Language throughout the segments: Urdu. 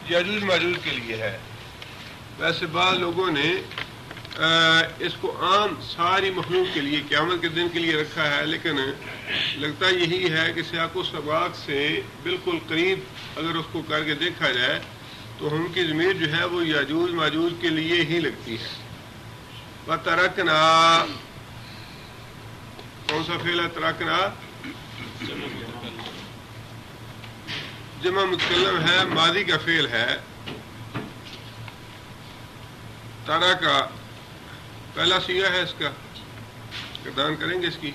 یاجوج ماجوج کے لیے ہے. ویسے بعض لوگوں نے اس کو عام ساری مخلوق کے لیے قیامت کے دن کے لیے رکھا ہے، لیکن لگتا یہی ہے کہ سیاق و سباق سے بالکل قریب اگر اس کو کر کے دیکھا جائے تو ہم کی ضمیر جو ہے وہ یاجوج ماجوج کے لیے ہی لگتی ہے. وَتَرَكْنَا کون سا فعل ہے؟ ترکنا جمع متکلم ہے، ماضی کا فعل ہے. تارا کا پہلا صیغہ ہے، اس کا گردان کریں گے اس کی.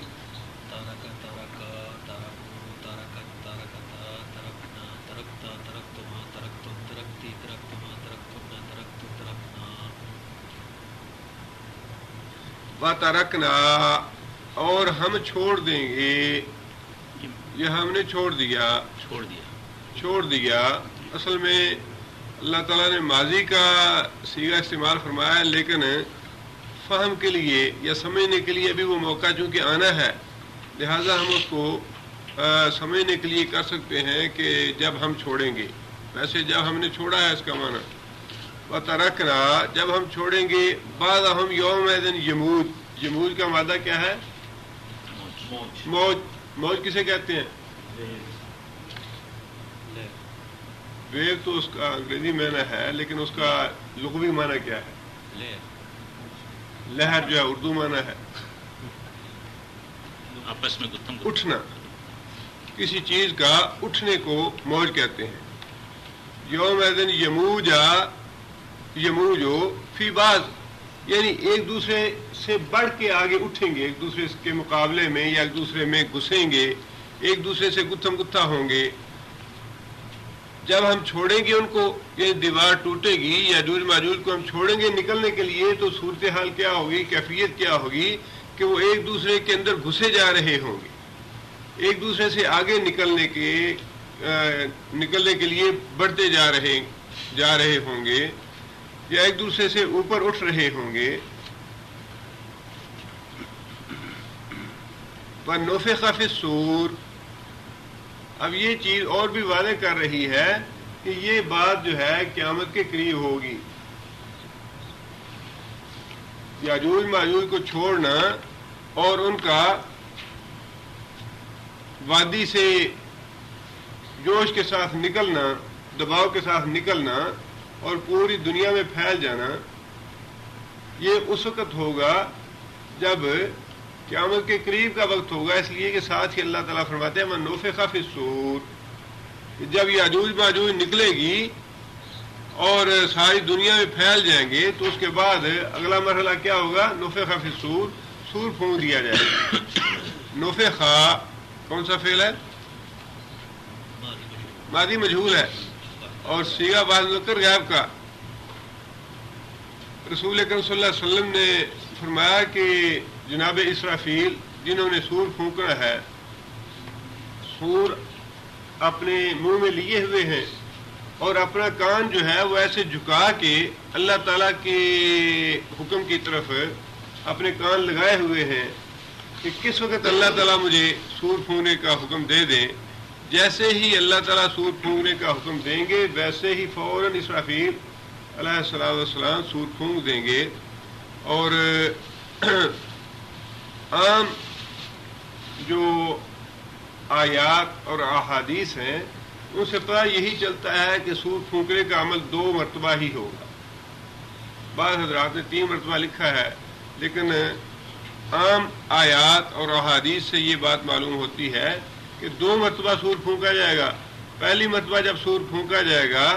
وَتَرَكْنَا اور ہم چھوڑ دیں گے. یہ ہم نے چھوڑ دیا. اصل میں اللہ تعالیٰ نے ماضی کا صیغہ استعمال فرمایا، لیکن فہم کے لیے یا سمجھنے کے لیے بھی وہ موقع چونکہ آنا ہے، لہٰذا ہم اس کو سمجھنے کے لیے کر سکتے ہیں کہ جب ہم چھوڑیں گے. ویسے جب ہم نے چھوڑا ہے اس کا معنی وَتَرَكْنَا جب ہم چھوڑیں گے. بعد ہم یومئذ یموج کا مادہ کیا ہے؟ موج کسے کہتے ہیں؟ ویو تو اس کا انگریزی معنی ہے، لیکن اس کا لغوی معنی کیا ہے؟ لہر جو ہے اردو معنی ہے آپس میں اٹھنا. کسی چیز کا اٹھنے کو موج کہتے ہیں. یومئذ یموجو فی بعض، یعنی ایک دوسرے سے بڑھ کے آگے اٹھیں گے، ایک دوسرے کے مقابلے میں یا ایک دوسرے میں گھسیں گے، ایک دوسرے سے گتھم گتھا ہوں گے. جب ہم چھوڑیں گے ان کو، یہ دیوار ٹوٹے گی، یاجوج ماجوج کو ہم چھوڑیں گے نکلنے کے لیے، تو صورتحال کیا ہوگی، کیفیت کیا ہوگی کہ وہ ایک دوسرے کے اندر گھسے جا رہے ہوں گے، ایک دوسرے سے آگے نکلنے کے لیے بڑھتے جا رہے ہوں گے، یا ایک دوسرے سے اوپر اٹھ رہے ہوں گے. وَنُفِخَ فِي الصُّورِ اب یہ چیز اور بھی واضح کر رہی ہے کہ یہ بات جو ہے قیامت کے قریب ہوگی. یاجوج ماجوج کو چھوڑنا اور ان کا وادی سے جوش کے ساتھ نکلنا، دباؤ کے ساتھ نکلنا اور پوری دنیا میں پھیل جانا، یہ اس وقت ہوگا جب قیامت کے قریب کا وقت ہوگا. اس لیے کہ ساتھ ہی اللہ تعالیٰ فرماتے ہیں وَنُفِخَ فِي الصُّورِ جب یاجوج ماجوج نکلے گی اور ساری دنیا میں پھیل جائیں گے، تو اس کے بعد اگلا مرحلہ کیا ہوگا؟ نُفِخَ فِي الصُّورِ سور پھونک دیا جائے گا. نُفِخَ کون سا فعل ہے؟ ماضی مجہول ہے اور صیغہ بعض مذکر غائب کا. رسول اکرم صلی اللہ علیہ وسلم نے فرمایا کہ جناب اسرافیل جنہوں نے سور پھونکنا ہے، سور اپنے منہ میں لیے ہوئے ہیں اور اپنا کان جو ہے وہ ایسے جھکا کے اللہ تعالیٰ کے حکم کی طرف اپنے کان لگائے ہوئے ہیں کہ کس وقت اللہ تعالیٰ مجھے سور پھونکنے کا حکم دے دیں. جیسے ہی اللہ تعالیٰ سور پھونکنے کا حکم دیں گے، ویسے ہی فوراً اسرافیل علیہ السلام والسلام سور پھونک دیں گے. اور عام جو آیات اور احادیث ہیں ان سے پتہ یہی چلتا ہے کہ سور پھونکنے کا عمل 2 مرتبہ ہی ہوگا. بعض حضرات نے 3 مرتبہ لکھا ہے، لیکن عام آیات اور احادیث سے یہ بات معلوم ہوتی ہے کہ 2 مرتبہ سور پھونکا جائے گا. پہلی مرتبہ جب سور پھونکا جائے گا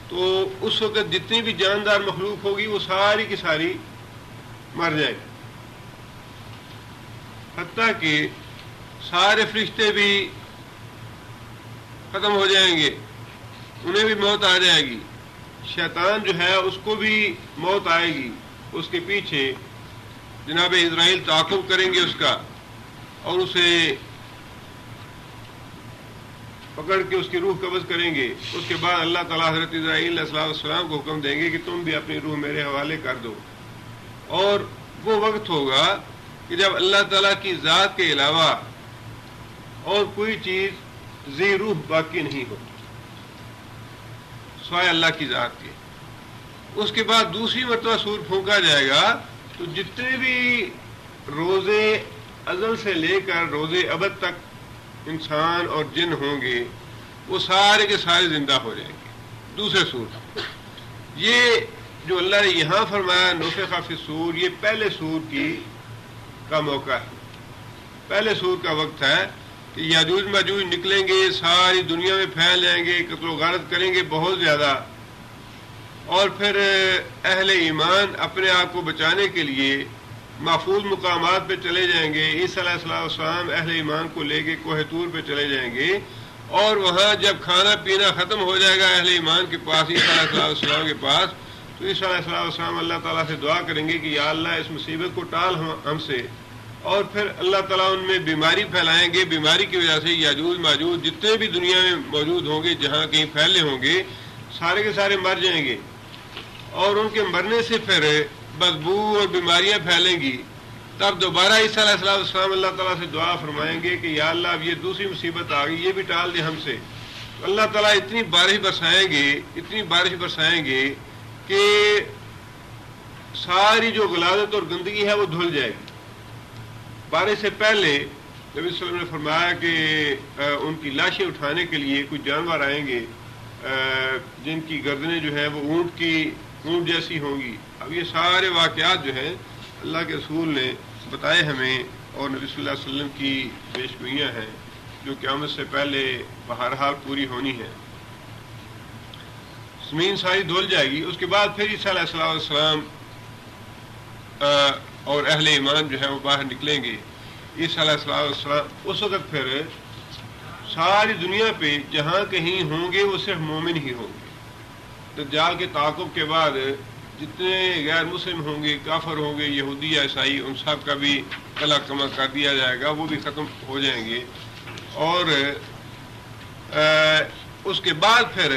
تو اس وقت جتنی بھی جاندار مخلوق ہوگی وہ ساری کی ساری مر جائے گی، حتیٰ کہ سارے فرشتے بھی ختم ہو جائیں گے، انہیں بھی موت آ جائے گی. شیطان جو ہے اس کو بھی موت آئے گی، اس کے پیچھے جناب اسرائیل تعاقب کریں گے اس کا اور اسے پکڑ کے اس کی روح قبض کریں گے. اس کے بعد اللہ تعالیٰ حضرت اسرائیل علیہ السلام کو حکم دیں گے کہ تم بھی اپنی روح میرے حوالے کر دو. اور وہ وقت ہوگا کہ جب اللہ تعالیٰ کی ذات کے علاوہ اور کوئی چیز ذی روح باقی نہیں ہوگی. سوائے اللہ کی ذات کے۔ اس کے بعد دوسری مرتبہ سور پھونکا جائے گا تو جتنے بھی روزے ازل سے لے کر روزے ابد تک انسان اور جن ہوں گے وہ سارے کے سارے زندہ ہو جائیں گے دوسرے سور۔ یہ جو اللہ نے یہاں فرمایا نفخ فی الصور، یہ پہلے سور کا موقع ہے، پہلے سور کا وقت ہے کہ یاجوج ماجوج نکلیں گے، ساری دنیا میں پھیل جائیں گے، قتل و غارت کریں گے بہت زیادہ، اور پھر اہل ایمان اپنے آپ کو بچانے کے لیے محفوظ مقامات پہ چلے جائیں گے۔ عیسیٰ علیہ السلام اہل ایمان کو لے کے کوہ طور پہ چلے جائیں گے، اور وہاں جب کھانا پینا ختم ہو جائے گا اہل ایمان کے پاس، عیسیٰ علیہ السلام کے پاس، تو عیسیٰ علیہ السلام اللہ تعالیٰ سے دعا کریں گے کہ یا اللہ اس مصیبت کو ٹال ہم سے، اور پھر اللہ تعالیٰ ان میں بیماری پھیلائیں گے، بیماری کی وجہ سے یاجوج ماجوج جتنے بھی دنیا میں موجود ہوں گے جہاں کہیں پھیلے ہوں گے سارے کے سارے مر جائیں گے، اور ان کے مرنے سے پھر بدبو اور بیماریاں پھیلیں گی۔ تب دوبارہ عیسیٰ علیہ السلام اللہ تعالیٰ سے دعا فرمائیں گے کہ یا اللہ اب یہ دوسری مصیبت آ گئی، یہ بھی ٹال دے ہم سے۔ تو اللہ تعالیٰ اتنی بارش برسائیں گے کہ ساری جو غلاظت اور گندگی ہے وہ دھل جائے گی۔ بارش سے پہلے نبی صلی اللہ علیہ وسلم نے فرمایا کہ ان کی لاشیں اٹھانے کے لیے کچھ جانور آئیں گے جن کی گردنیں جو ہیں وہ اونٹ جیسی ہوں گی۔ اب یہ سارے واقعات جو ہیں اللہ کے رسول نے بتائے ہمیں، اور نبی صلی اللہ علیہ وسلم کی پیشگوئیاں ہیں جو قیامت سے پہلے بہرحال پوری ہونی ہیں۔ زمین ساری دھل جائے گی، اس کے بعد پھر عیسیٰ علیہ السلام اور اہل ایمان جو ہیں وہ باہر نکلیں گے۔ عیسیٰ علیہ السلام اس وقت پھر ساری دنیا پہ جہاں کہیں ہوں گے وہ صرف مومن ہی ہوں گے۔ دجال کے تعاقب کے بعد جتنے غیر مسلم ہوں گے، کافر ہوں گے، یہودی یا عیسائی، ان سب کا بھی کلا کما کر دیا جائے گا، وہ بھی ختم ہو جائیں گے۔ اور اس کے بعد پھر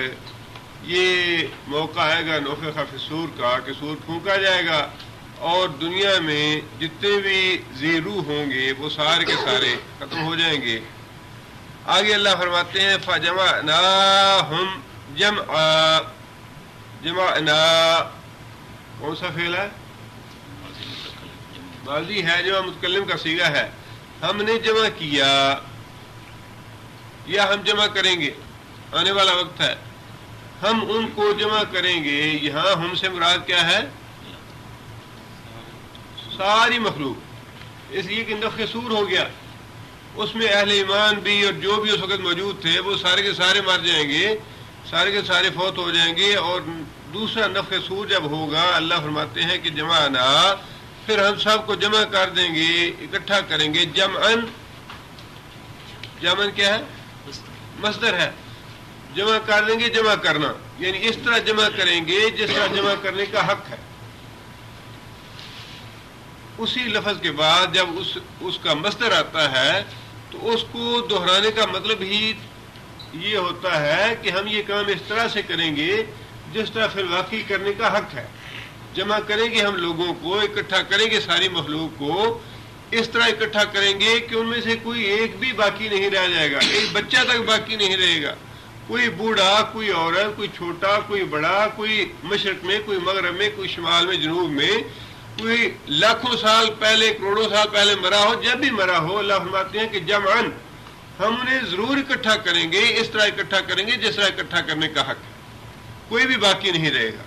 یہ موقع آئے گا نفخ فی الصور کا کہ سور پھونکا جائے گا، اور دنیا میں جتنے بھی ذی روح ہوں گے وہ سارے کے سارے ختم ہو جائیں گے۔ آگے اللہ فرماتے ہیں فَجَمَعْنَاهُمْ جمعنا کون سا فعل ہے؟ ماضی ہے، جمع متکلم کا صیغہ ہے۔ ہم نے جمع کیا یا ہم جمع کریں گے، آنے والا وقت ہے، ہم ان کو جمع کریں گے۔ یہاں ہم سے مراد کیا ہے؟ ساری مخلوق، اس لیے کہ نفخ صور ہو گیا، اس میں اہل ایمان بھی اور جو بھی اس وقت موجود تھے وہ سارے کے سارے مر جائیں گے، سارے کے سارے فوت ہو جائیں گے۔ اور دوسرا نفخ صور جب ہوگا اللہ فرماتے ہیں کہ جمعنا، پھر ہم سب کو جمع کر دیں گے، اکٹھا کریں گے۔ جمعن کیا ہے؟ مصدر ہے، جمع کر دیں گے، جمع کرنا، یعنی اس طرح جمع کریں گے جس طرح جمع کرنے کا حق ہے۔ اسی لفظ کے بعد جب اس کا مصدر آتا ہے تو اس کو دہرانے کا مطلب ہی یہ ہوتا ہے کہ ہم یہ کام اس طرح سے کریں گے جس طرح فی الواقع کرنے کا حق ہے۔ جمع کریں گے، ہم لوگوں کو اکٹھا کریں گے، ساری مخلوق کو اس طرح اکٹھا کریں گے کہ ان میں سے کوئی ایک بھی باقی نہیں رہ جائے گا، ایک بچہ تک باقی نہیں رہے گا، کوئی بوڑھا، کوئی عورت، کوئی چھوٹا، کوئی بڑا، کوئی مشرق میں، کوئی مغرب میں، کوئی شمال میں، جنوب میں، کوئی لاکھوں سال پہلے، کروڑوں سال پہلے مرا ہو، جب بھی مرا ہو، اللہ فرماتے ہیں کہ جمعن، ہم انہیں ضرور اکٹھا کریں گے، اس طرح اکٹھا کریں گے جس طرح اکٹھا کرنے کا حق ہے، کوئی بھی باقی نہیں رہے گا۔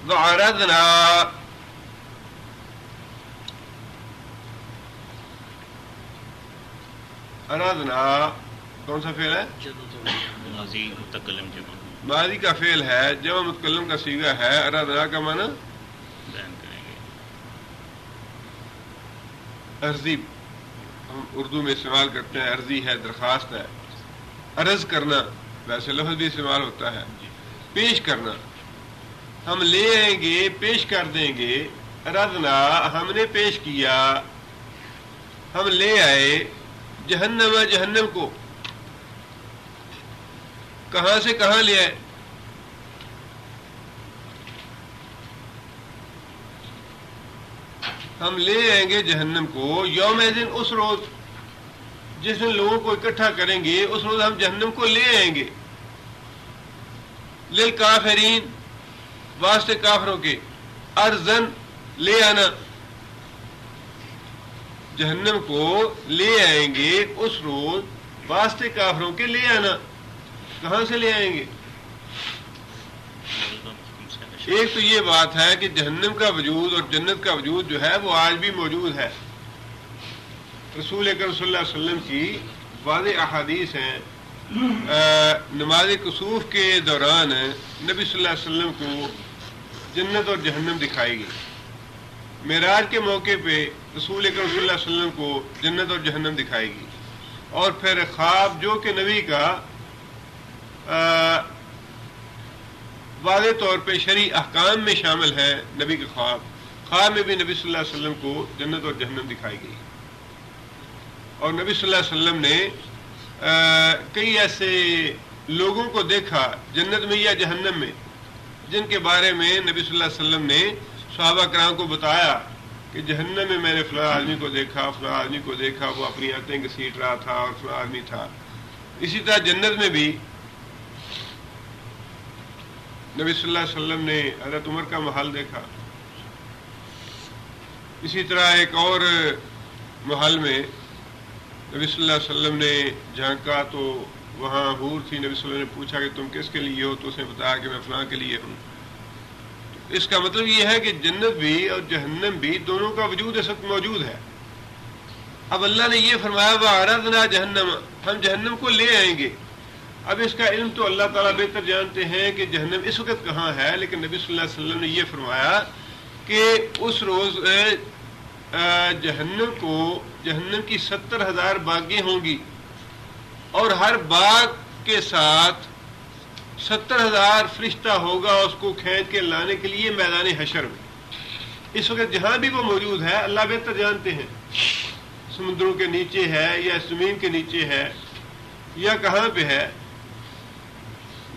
وعرضنا، ارادنا کون سا فعل ہے؟ ماضی متکلم جمع، ماضی کا فعل ہے، جمع متکلم کا صیغہ ہے۔ ارادنا کا معنی بیان کریں گے۔ عرضی ہم اردو میں استعمال کرتے ہیں، عرضی ہے، درخواست ہے، عرض کرنا، ویسے لفظ بھی استعمال ہوتا ہے، پیش کرنا۔ ہم لے آئیں گے، پیش کر دیں گے۔ ردنا، ہم نے پیش کیا، ہم لے آئے، جہنم، جہنم کو، کہاں سے کہاں لے آئے؟ ہم لے آئیں گے جہنم کو، یوم دن، اس روز جس دن لوگوں کو اکٹھا کریں گے، اس روز ہم جہنم کو لے آئیں گے۔ للکافرین واسطے کافروں کے، ارزن لے آنا، جہنم کو لے آئیں گے اس روز واسطے کافروں کے لے آنا. کہاں سے لے آئیں گے؟ ایک تو یہ بات ہے کہ جہنم کا وجود اور جنت کا وجود جو ہے وہ آج بھی موجود ہے. رسول اکرم صلی اللہ علیہ وسلم کی واضح احادیث ہیں. نماز کسوف کے دوران نبی صلی اللہ علیہ وسلم کو جنت اور جہنم دکھائی گئی. معراج کے موقع پہ رسول اکرم صلی اللہ علیہ وسلم کو جنت اور جہنم دکھائی گئی. اور پھر خواب جو کہ نبی کا واضح طور پہ شرعی احکام میں شامل ہے، نبی کے خواب میں بھی نبی صلی اللہ علیہ وسلم کو جنت اور جہنم دکھائی گئی. اور نبی صلی اللہ علیہ وسلم نے کئی ایسے لوگوں کو دیکھا جنت میں یا جہنم میں جن کے بارے میں نبی صلی اللہ علیہ وسلم نے صحابہ کرام کو بتایا کہ جہنم میں میں نے فلاں آدمی کو دیکھا، فلاں آدمی کو دیکھا، وہ اپنی آنتیں گھسیٹ رہا تھا اور فلاں آدمی تھا. اسی طرح جنت میں بھی نبی صلی اللہ علیہ وسلم نے حضرت عمر کا محل دیکھا. اسی طرح ایک اور محل میں نبی صلی اللہ علیہ وسلم نے جھانکا تو وہاں حور تھی. نبی صلی اللہ علیہ وسلم نے پوچھا کہ تم کس کے لیے ہو؟ تو اس نے بتایا کہ میں فلاں کے لیے ہوں. اس کا مطلب یہ ہے کہ جنت بھی اور جہنم بھی دونوں کا وجود اس وقت موجود ہے. اب اللہ نے یہ فرمایا وَعَرَضْنَا جہنم، ہم جہنم کو لے آئیں گے. اب اس کا علم تو اللہ تعالیٰ بہتر جانتے ہیں کہ جہنم اس وقت کہاں ہے، لیکن نبی صلی اللہ علیہ وسلم نے یہ فرمایا کہ اس روز جہنم کی 70,000 باغیں ہوں گی اور ہر باغ کے ساتھ 70,000 فرشتہ ہوگا اس کو کھینچ کے لانے کے لیے میدان حشر میں. اس وقت جہاں بھی وہ موجود ہے اللہ بہتر جانتے ہیں، سمندروں کے نیچے ہے یا زمین کے نیچے ہے یا کہاں پہ ہے.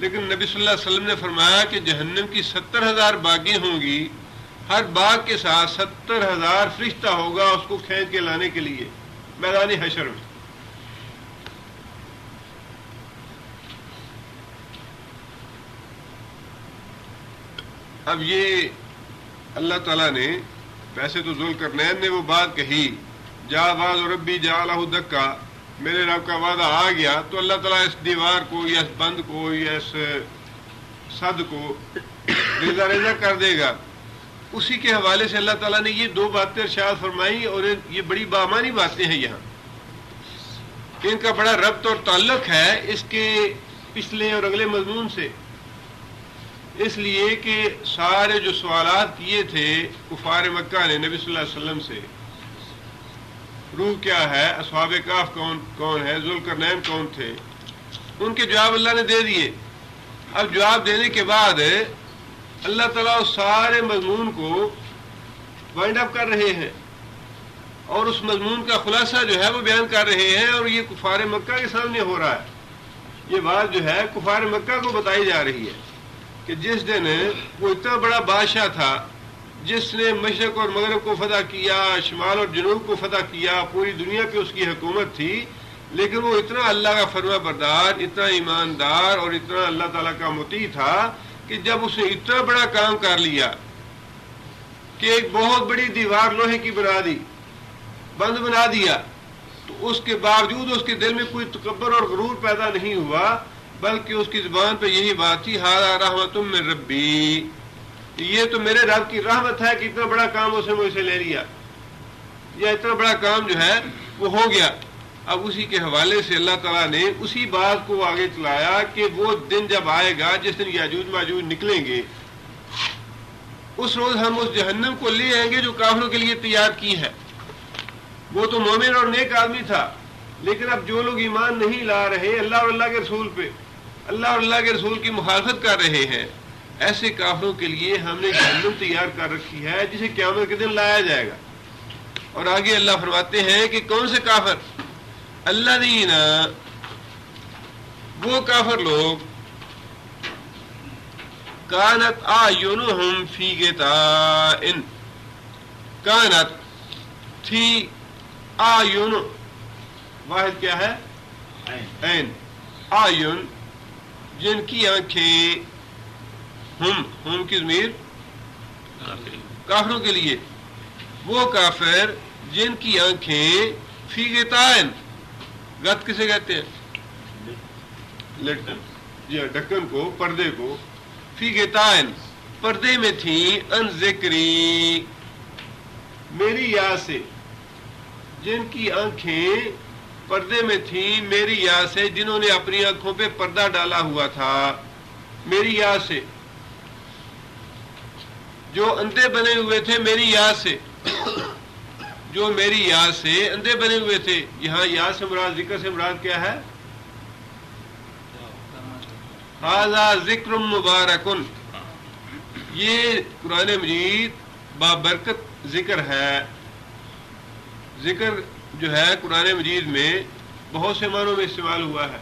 لیکن نبی صلی اللہ علیہ وسلم نے فرمایا کہ جہنم کی 70,000 باغیں ہوں گی، ہر باغ کے ساتھ 70,000 فرشتہ ہوگا اس کو کھینچ کے لانے کے لیے میدان حشر میں. اب یہ اللہ تعالیٰ نے ویسے تو ذوالقرنین نے وہ بات کہی جا باز ربی جا لہ دکا، میرے رب کا وعدہ آ گیا، تو اللہ تعالیٰ اس دیوار کو یا اس بند کو یا اس سد کو ریزہ ریزہ کر دے گا. اسی کے حوالے سے اللہ تعالیٰ نے یہ 2 باتیں ارشاد فرمائی اور یہ بڑی بامانی باتیں ہیں. یہاں ان کا بڑا ربط اور تعلق ہے اس کے پچھلے اور اگلے مضمون سے، اس لیے کہ سارے جو سوالات کیے تھے کفار مکہ نے نبی صلی اللہ علیہ وسلم سے، روح کیا ہے، اصحاب کہف کون ہے، ذوالقرنین کون تھے، ان کے جواب اللہ نے دے دیے. اب جواب دینے کے بعد اللہ تعالیٰ اس سارے مضمون کو وائنڈ اپ کر رہے ہیں اور اس مضمون کا خلاصہ جو ہے وہ بیان کر رہے ہیں. اور یہ کفار مکہ کے سامنے ہو رہا ہے. یہ بات جو ہے کفار مکہ کو بتائی جا رہی ہے کہ جس دن وہ اتنا بڑا بادشاہ تھا جس نے مشرق اور مغرب کو فتح کیا، شمال اور جنوب کو فتح کیا، پوری دنیا پہ اس کی حکومت تھی، لیکن وہ اتنا اللہ کا فرما بردار، اتنا ایماندار اور اتنا اللہ تعالیٰ کا مطیع تھا کہ جب اس نے اتنا بڑا کام کر لیا کہ ایک بہت بڑی دیوار لوہے کی بنا دی، بند بنا دیا، تو اس کے باوجود اس کے دل میں کوئی تکبر اور غرور پیدا نہیں ہوا، بلکہ اس کی زبان پہ یہی بات تھی ھذا رحمۃ من ربی، یہ تو میرے رب کی رحمت ہے کہ اتنا بڑا کام اس نے مجھ سے لے لیا، یا اتنا بڑا کام جو ہے وہ ہو گیا. اب اسی کے حوالے سے اللہ تعالیٰ نے اسی بات کو آگے چلایا کہ وہ دن جب آئے گا جس دن یاجوج ماجوج نکلیں گے، اس روز ہم اس جہنم کو لے آئیں گے جو کافروں کے لیے تیار کی ہے. وہ تو مومن اور نیک آدمی تھا، لیکن اب جو لوگ ایمان نہیں لا رہے اللہ اور اللہ کے رسول پہ، اللہ اور اللہ کے رسول کی مخالفت کر رہے ہیں، ایسے کافروں کے لیے ہم نے جہنم تیار کر رکھی ہے جسے قیامت کے دن لایا جائے گا. اور آگے اللہ فرماتے ہیں کہ کون سے کافر، الذین، وہ کافر لوگ، کانت اعینہم فی غطاء، کانت تھی، اعین واحد کیا ہے، عین، اعین جن کی آنکھیں ہم کی ضمیر کافروں کے لیے، وہ کافر جن کی آنکھیں فی غطائن، غط کسے کہتے ہیں؟ لٹن، جی ہاں، ڈھکن کو، پردے کو، فی غطائن پردے میں تھیں، ان ذکری میری یاد سے، جن کی آنکھیں پردے میں تھیں میری یاد سے، جنہوں نے اپنی آنکھوں پہ پردہ ڈالا ہوا تھا میری یاد سے، جو اندھے بنے ہوئے تھے میری یاد سے، جو میری یاد سے اندھے بنے ہوئے تھے۔ یہاں یاد سے مراد، ذکر سے مراد کیا ہے؟ ھذا ذکر مبارکن، یہ قرآن مجید بابرکت ذکر ہے۔ ذکر جو ہے قرآن مجید میں بہت سے معنوں میں استعمال ہوا ہے،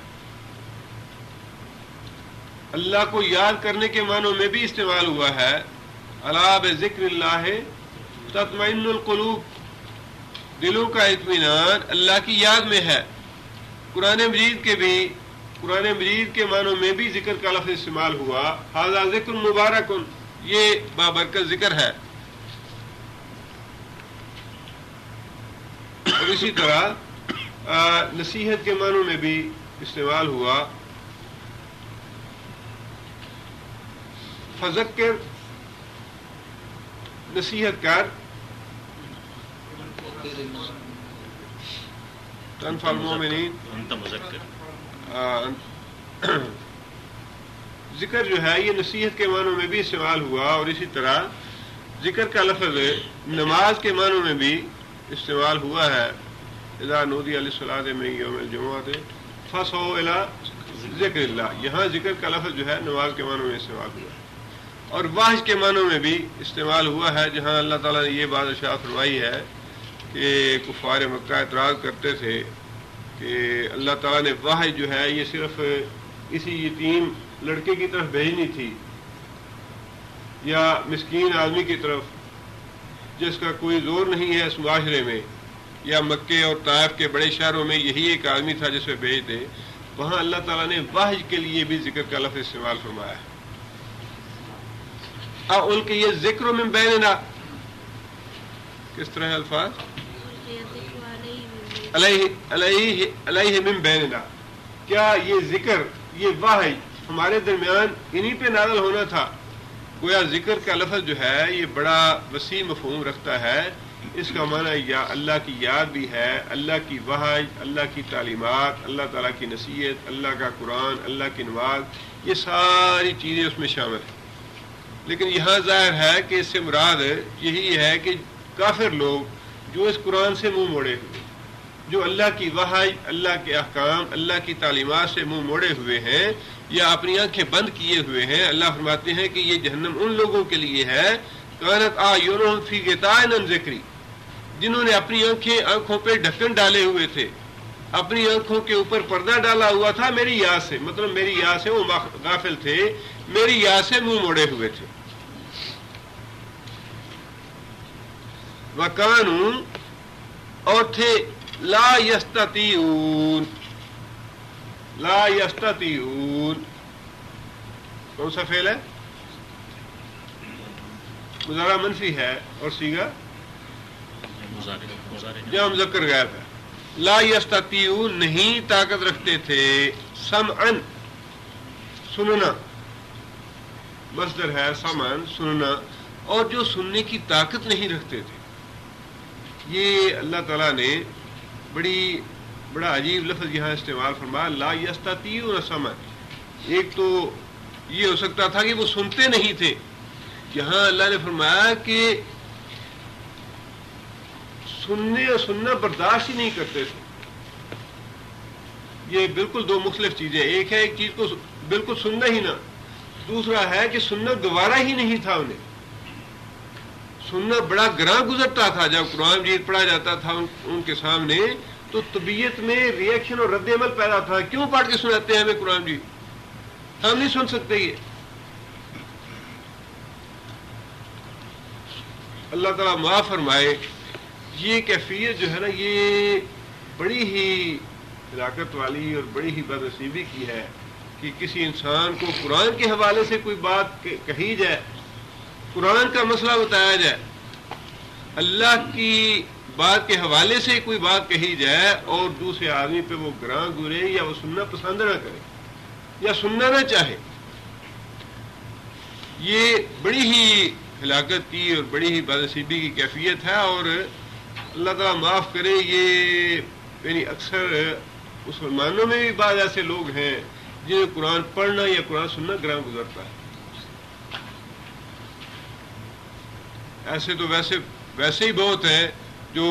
اللہ کو یاد کرنے کے معنوں میں بھی استعمال ہوا ہے۔ الا بذکر اللہ تطمئن القلوب، دلوں کا اطمینان اللہ کی یاد میں ہے۔ قرآن مجید کے معنوں میں بھی ذکر کا لفظ استعمال ہوا، ھذا ذکر مبارکن، یہ بابرکت ذکر ہے۔ اور اسی طرح نصیحت کے معنوں میں بھی استعمال ہوا، فذکر، نصیحت کر، تنفع المؤمنین، انت مذکر، ذکر جو ہے یہ نصیحت کے معنوں میں بھی استعمال ہوا، اور اسی طرح ذکر کا لفظ نماز کے معنوں میں بھی استعمال ہوا ہے۔ اذا نودی للصلاۃ من یوم الجمعۃ فاسعوا الی ذکر اللہ، یہاں ذکر کا لفظ جو ہے نماز کے معنوں میں استعمال ہوا ہے۔ اور واحش کے معنوں میں بھی استعمال ہوا ہے، جہاں اللہ تعالیٰ نے یہ بات ارشاد فرمائی ہے کہ کفار مکہ اعتراض کرتے تھے کہ اللہ تعالیٰ نے واحش جو ہے یہ صرف کسی یتیم لڑکے کی طرف بھیجنی تھی، یا مسکین آدمی کی طرف جس کا کوئی زور نہیں ہے اس معاشرے میں، یا مکے اور طائف کے بڑے شہروں میں یہی ایک آدمی تھا جس پہ بھیج دے، وہاں اللہ تعالیٰ نے واحش کے لیے بھی ذکر کا لفظ استعمال فرمایا ہے۔ ان کے یہ ذکر من بیننا، کس طرح ہے الفاظ؟ علیہ من بیننا، کیا یہ ذکر، یہ واحی ہمارے درمیان انہی پہ نازل ہونا تھا؟ گویا ذکر کا لفظ جو ہے یہ بڑا وسیع مفہوم رکھتا ہے، اس کا معنی یا اللہ کی یاد بھی ہے، اللہ کی وحی، اللہ کی تعلیمات، اللہ تعالیٰ کی نصیحت، اللہ کا قرآن، اللہ کی نماز، یہ ساری چیزیں اس میں شامل ہیں۔ لیکن یہاں ظاہر ہے کہ اس سے مراد یہی ہے کہ کافر لوگ جو اس قرآن سے منہ موڑے ہوئے، جو اللہ کی وحی، اللہ کے احکام، اللہ کی تعلیمات سے منہ موڑے ہوئے ہیں یا اپنی آنکھیں بند کیے ہوئے ہیں، اللہ فرماتے ہیں کہ یہ جہنم ان لوگوں کے لیے ہے، کانت اعینہم فی غطاء عن ذکری، جنہوں نے اپنی آنکھوں پہ ڈھکن ڈالے ہوئے تھے، اپنی آنکھوں کے اوپر پردہ ڈالا ہوا تھا میری یاد سے، مطلب میری یاد سے وہ غافل تھے، میری یاد سے منہ موڑے ہوئے تھے۔ وَكَانُوا، اور تھے، لا یستطیعون، لا یستطیعون، کون سا فعل ہے؟ مضارع منفی ہے، اور صیغہ جمع مذکر غائب ہے۔ لا یستطیعون، نہیں طاقت رکھتے تھے، سمعن، سننا، مصدر ہے سمعن، سننا، اور جو سننے کی طاقت نہیں رکھتے تھے۔ یہ اللہ تعالیٰ نے بڑا عجیب لفظ یہاں استعمال فرمایا، لا یستطیعون سمعن۔ ایک تو یہ ہو سکتا تھا کہ وہ سنتے نہیں تھے، یہاں اللہ نے فرمایا کہ سننا برداشت ہی نہیں کرتے تھے۔ یہ بالکل دو مختلف چیزیں، ایک ہے ایک چیز کو بالکل سننا ہی نہ، دوسرا ہے کہ سننا گوارا ہی نہیں تھا انہیں۔ سننا بڑا گراں گزرتا تھا، جب قرآن مجید پڑھا جاتا تھا ان کے سامنے تو طبیعت میں ریئیکشن اور رد عمل پیدا تھا، کیوں پڑھ کے سناتے ہیں ہمیں قرآن مجید، ہم نہیں سن سکتے۔ یہ اللہ تعالیٰ معاف فرمائے، یہ کیفیت جو ہے نا یہ بڑی ہی ہلاکت والی اور بڑی ہی بدنصیبی کی ہے کہ کسی انسان کو قرآن کے حوالے سے کوئی بات کہی جائے، قرآن کا مسئلہ بتایا جائے، اللہ کی بات کے حوالے سے کوئی بات کہی جائے اور دوسرے آدمی پہ وہ گراں گرے یا وہ سننا پسند نہ کرے یا سننا نہ چاہے، یہ بڑی ہی ہلاکت کی اور بڑی ہی بدنصیبی کی کیفیت ہے۔ اور اللہ تعالیٰ معاف کرے، یہ یعنی اکثر مسلمانوں میں بھی بعض ایسے لوگ ہیں جنہیں قرآن پڑھنا یا قرآن سننا گراں گزرتا ہے۔ ایسے تو ویسے ہی بہت ہیں جو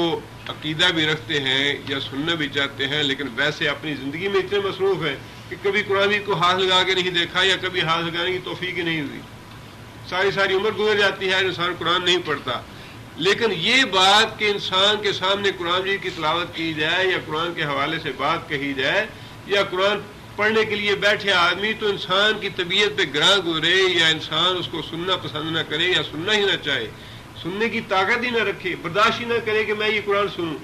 عقیدہ بھی رکھتے ہیں یا سننا بھی چاہتے ہیں، لیکن ویسے اپنی زندگی میں اتنے مصروف ہیں کہ کبھی قرآن کو ہاتھ لگا کے نہیں دیکھا یا کبھی ہاتھ لگانے کی توفیق ہی نہیں ہوئی، ساری عمر گزر جاتی ہے، انسان قرآن نہیں پڑھتا۔ لیکن یہ بات کہ انسان کے سامنے قرآن کی تلاوت کی جائے یا قرآن کے حوالے سے بات کہی جائے یا قرآن پڑھنے کے لیے بیٹھے آدمی تو انسان کی طبیعت پہ گراں گزرے یا انسان اس کو سننا پسند نہ کرے یا سننا ہی نہ چاہے، سننے کی طاقت ہی نہ رکھے، برداشت ہی نہ کرے کہ میں یہ قرآن سنوں۔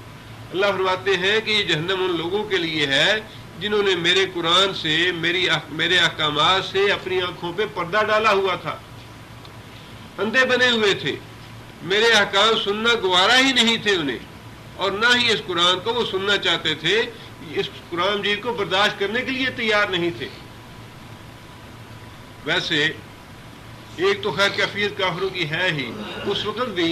اللہ فرماتے ہیں کہ یہ جہنم ان لوگوں کے لیے ہے جنہوں نے میرے قرآن سے میرے احکامات سے اپنی آنکھوں پہ پردہ ڈالا ہوا تھا، اندھے بنے ہوئے تھے، میرے احکام سننا گوارا ہی نہیں تھے انہیں، اور نہ ہی اس قرآن کو وہ سننا چاہتے تھے، اس قرآن مجید کو برداشت کرنے کے لیے تیار نہیں تھے۔ ویسے ایک تو خیر کیفیت کافروں کی ہے ہی، اس وقت بھی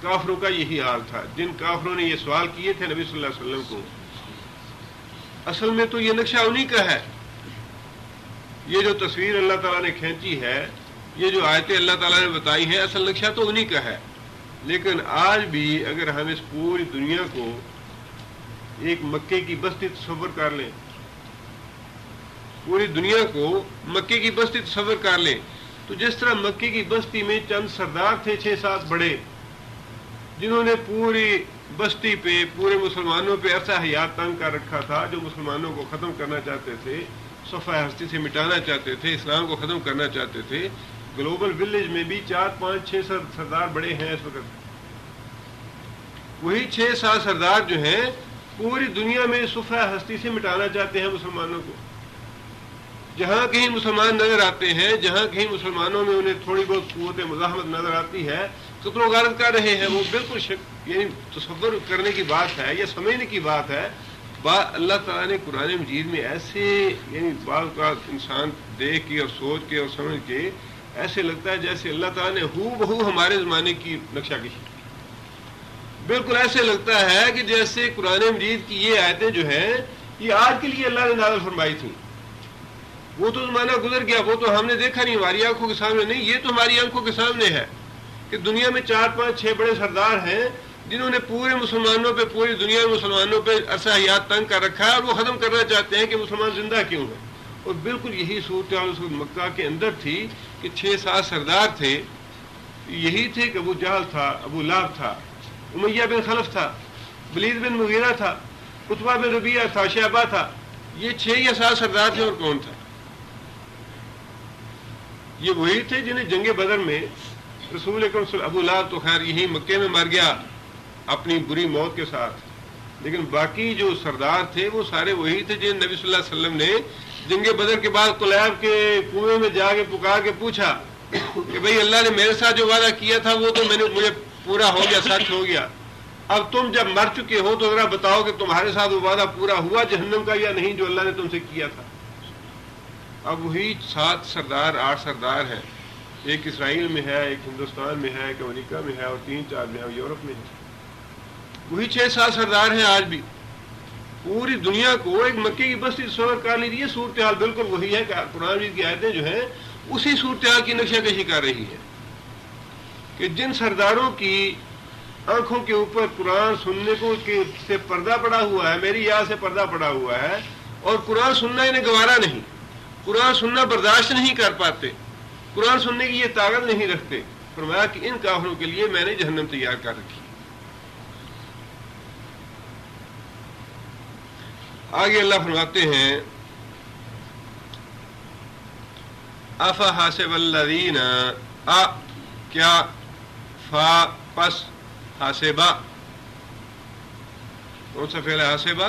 کافروں کا یہی حال تھا۔ جن کافروں نے یہ سوال کیے تھے نبی صلی اللہ علیہ وسلم کو، اصل میں تو یہ نقشہ انہی کا ہے، یہ جو تصویر اللہ تعالیٰ نے کھینچی ہے، یہ جو آیتیں اللہ تعالیٰ نے بتائی ہیں، اصل نقشہ تو انہی کا ہے۔ لیکن آج بھی اگر ہم اس پوری دنیا کو ایک مکے کی بستی تصور کر لیں، پوری دنیا کو مکے کی بستی تصور کر لیں، تو جس طرح مکے کی بستی میں چند سردار تھے 6-7 بڑے، جنہوں نے پوری بستی پہ پورے مسلمانوں پہ ایسا حیات تنگ کر رکھا تھا، جو مسلمانوں کو ختم کرنا چاہتے تھے، صفحہ ہستی سے مٹانا چاہتے تھے، اسلام کو ختم کرنا چاہتے تھے۔ گلوبل ولیج میں بھی 4-5-6 سردار بڑے ہیں اس وقت، وہی 6-7 سردار جو ہیں پوری دنیا میں صفحہ ہستی سے مٹانا چاہتے ہیں مسلمانوں کو۔ جہاں کہیں مسلمان نظر آتے ہیں، جہاں کہیں مسلمانوں میں انہیں تھوڑی بہت قوت مزاحمت نظر آتی ہے، قتل و غارت کر رہے ہیں۔ وہ بالکل یعنی تصور کرنے کی بات ہے یا سمجھنے کی بات ہے۔ اللہ تعالیٰ نے قرآن مجید میں ایسے یعنی بعض کا انسان دیکھ کے اور سوچ کے اور سمجھ کے ایسے لگتا ہے جیسے اللہ تعالیٰ نے ہو بہو ہمارے زمانے کی نقشہ کشی، بالکل ایسے لگتا ہے کہ جیسے قرآن مجید کی یہ آیتیں جو ہیں یہ آج کے لیے اللہ نے نازل فرمائی تھیں۔ وہ تو زمانہ گزر گیا، وہ تو ہم نے دیکھا نہیں، ہماری آنکھوں کے سامنے نہیں، یہ تو ہماری آنکھوں کے سامنے ہے کہ دنیا میں 4-5-6 بڑے سردار ہیں جنہوں نے پورے مسلمانوں پہ، پوری دنیا میں مسلمانوں پہ عرصہ حیات تنگ کر رکھا ہے، اور وہ ختم کرنا چاہتے ہیں کہ مسلمان زندہ کیوں ہیں۔ اور بالکل یہی صورتحال اس وقت مکہ کے اندر تھی کہ 6-7 سردار تھے، یہی تھے کہ ابو جہل تھا، ابو لہب تھا، امیہ بن خلف تھا، ولید بن مغیرہ تھا، عتبہ بن ربیعہ تھا، شیبہ تھا، یہ 6 یا 7 سردار تھے۔ اور کون تھا؟ یہ وہی تھے جنہیں جنگ بدر میں رسول اکرم صلی اللہ علیہ وسلم، ابو لہب تو خیر یہی مکے میں مر گیا اپنی بری موت کے ساتھ، لیکن باقی جو سردار تھے وہ سارے وہی تھے جن نبی صلی اللہ علیہ وسلم نے جنگ بدر کے بعد قلیب کے کنویں میں جا کے پکار کے پوچھا کہ بھئی اللہ نے میرے ساتھ جو وعدہ کیا تھا وہ تو مجھے پورا ہو گیا، سچ ہو گیا، اب تم جب مر چکے ہو تو ذرا بتاؤ کہ تمہارے ساتھ وہ وعدہ پورا ہوا جہنم کا یا نہیں جو اللہ نے تم سے کیا تھا۔ اب وہی 7 سردار 8 سردار ہیں، ایک اسرائیل میں ہے، ایک ہندوستان میں ہے، ایک امریکہ میں ہے، اور 3-4 میں ہے یورپ میں ہے۔ وہی 6-7 سردار ہیں آج بھی۔ پوری دنیا کو ایک مکے کی بستی تصور کر لیجیے، صورتحال بالکل وہی ہے کہ قرآن کی آیتیں جو ہیں اسی صورتحال کی نقشہ کشی کر رہی ہیں کہ جن سرداروں کی آنکھوں کے اوپر قرآن سننے کو سے پردہ پڑا ہوا ہے، میری یاد سے پردہ پڑا ہوا ہے، اور قرآن سننا انہیں گوارا نہیں، قرآن سننا برداشت نہیں کر پاتے، قرآن سننے کی یہ طاقت نہیں رکھتے، فرمایا کہ ان کافروں کے لیے میں نے جہنم تیار کر رکھی۔ آگے اللہ فرماتے ہیں افحسب الذین کیا فا پس حاسبہ، کون سا فعل ہے حاسبہ؟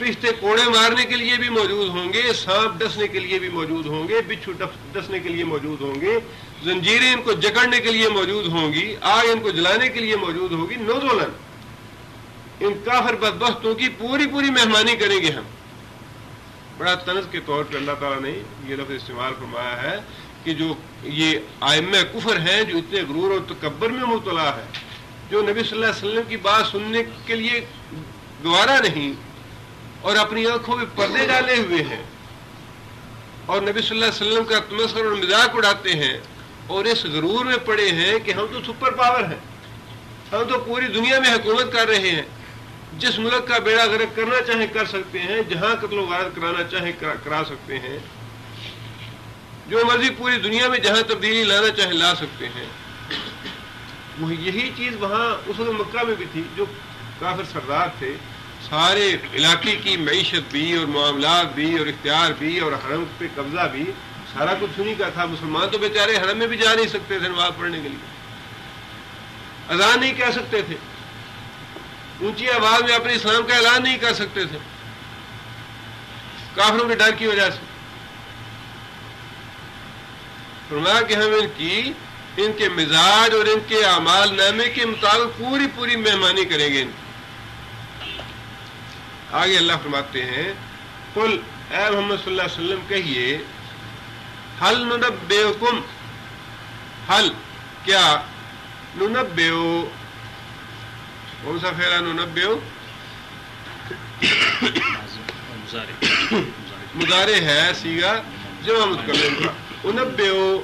فرشتے کوڑے مارنے کے لیے بھی موجود ہوں گے، سانپ ڈسنے کے لیے بھی موجود ہوں گے، بچھو ڈسنے کے لیے موجود ہوں گے، زنجیریں ان کو جکڑنے کے لیے موجود ہوں گی، آگ ان کو جلانے کے لیے موجود ہوگی۔ نزلاً ان کافر بدبختوں کی پوری پوری مہمانی کریں گے ہم۔ بڑا طنز کے طور پہ اللہ تعالیٰ نے یہ لفظ استعمال فرمایا ہے کہ جو یہ ائمہ کفر ہیں، جو اتنے غرور اور تکبر میں مبتلا ہے، جو نبی صلی اللہ علیہ وسلم کی بات سننے کے لیے گوارا نہیں اور اپنی آنکھوں میں پردے ڈالے ہوئے ہیں اور نبی صلی اللہ علیہ وسلم کا تمسخر اور مذاق اڑاتے ہیں اور اس غرور میں پڑے ہیں کہ ہم تو سپر پاور ہیں، ہم تو پوری دنیا میں حکومت کر رہے ہیں، جس ملک کا بیڑا غرق کرنا چاہیں کر سکتے ہیں، جہاں قتل و غارت کرانا چاہیں کرا سکتے ہیں، جو مرضی پوری دنیا میں جہاں تبدیلی لانا چاہیں لا سکتے ہیں۔ وہ یہی چیز وہاں اس وقت مکہ میں بھی تھی، جو کافر سردار تھے، سارے علاقے کی معیشت بھی اور معاملات بھی اور اختیار بھی اور حرم پہ قبضہ بھی سارا کچھ انہی کا تھا۔ مسلمان تو بیچارے حرم میں بھی جا نہیں سکتے تھے نماز پڑھنے کے لیے، اذان نہیں کہہ سکتے تھے، اونچی آواز میں اپنے اسلام کا اعلان نہیں کر سکتے تھے کافروں کے ڈر کی وجہ سے۔ فرمایا کہ ہم ان کے مزاج اور ان کے اعمال نامے کے مطابق پوری پوری مہمانی کریں گے۔ آگے اللہ فرماتے ہیں، قل اے محمد صلی اللہ علیہ وسلم کہیے، حل ننبئکم، حل کیا، ننبئو کون سا فعل ہے؟ ننبئو مضارع ہے، صیغہ جمع متکلم کا۔ انبئو،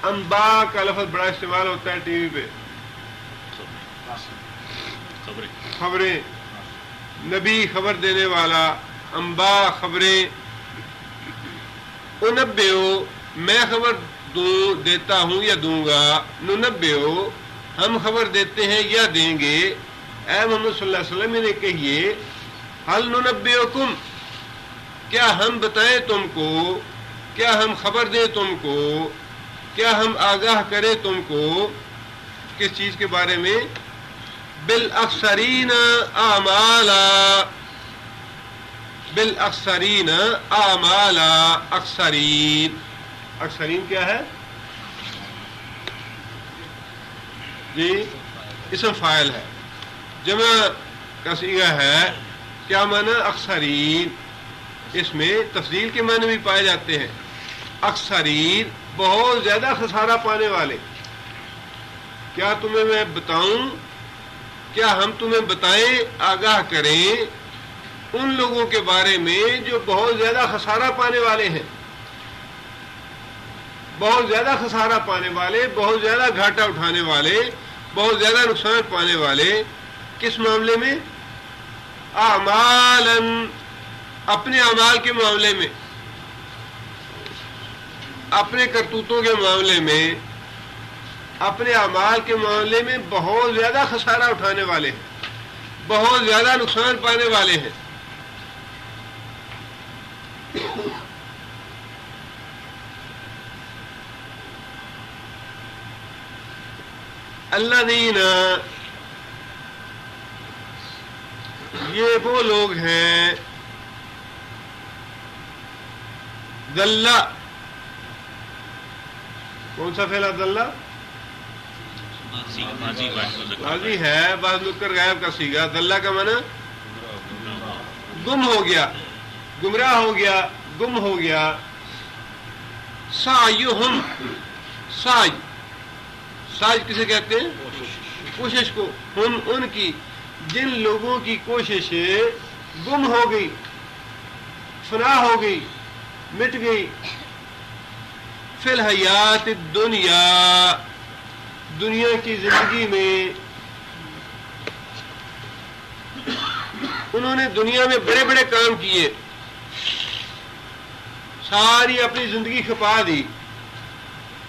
انباء کا لفظ بڑا استعمال ہوتا ہے ٹی وی پہ، خبریں، نبی خبر دینے والا، انباء خبریں۔ انبئو میں خبر دیتا ہوں یا دوں گا، ننبئو ہم خبر دیتے ہیں یا دیں گے۔ اے محمد صلی اللہ علیہ وسلم انہیں کہیے، حل ننبئکم کیا ہم بتائیں تم کو، کیا ہم خبر دیں تم کو، کیا ہم آگاہ کریں تم کو کس چیز کے بارے میں؟ بالاخسرین اعمالا، بالاخسرین اعمالا، اکثرین، اکثرین کیا ہے جی؟ اسم فاعل ہے، جمع کا صیغہ ہے، کیا معنی؟ اکثرین۔ اس میں تفضیل کے معنی بھی پائے جاتے ہیں۔ اکثرین بہت زیادہ خسارہ پانے والے۔ کیا تمہیں میں بتاؤں، کیا ہم تمہیں بتائیں، آگاہ کریں ان لوگوں کے بارے میں جو بہت زیادہ خسارہ پانے والے ہیں، بہت زیادہ خسارہ پانے والے، بہت زیادہ گھاٹا اٹھانے والے، بہت زیادہ نقصان پانے والے۔ کس معاملے میں؟ اعمالاً، اپنے اعمال کے معاملے میں، اپنے کرتوتوں کے معاملے میں، اپنے اعمال کے معاملے میں بہت زیادہ خسارہ اٹھانے والے ہیں، بہت زیادہ نقصان پانے والے ہیں۔ الذین، یہ وہ لوگ ہیں، ضل، کون سا فعل ہے ضل؟ ماضی ہے، بعض مذکر غائب کا صیغہ۔ ضل کا معنی گم ہو گیا، گمراہ ہو گیا، گم ہو گیا۔ سعیہم، سعی، سعی کسے کہتے ہیں؟ کوشش کو۔ ہم ان کی، جن لوگوں کی کوششیں گم ہو گئی، فنا ہو گئی، مٹ گئی، فی الحیات الدنیا، دنیا کی زندگی میں، انہوں نے دنیا میں بڑے بڑے کام کیے، ساری اپنی زندگی کھپا دی۔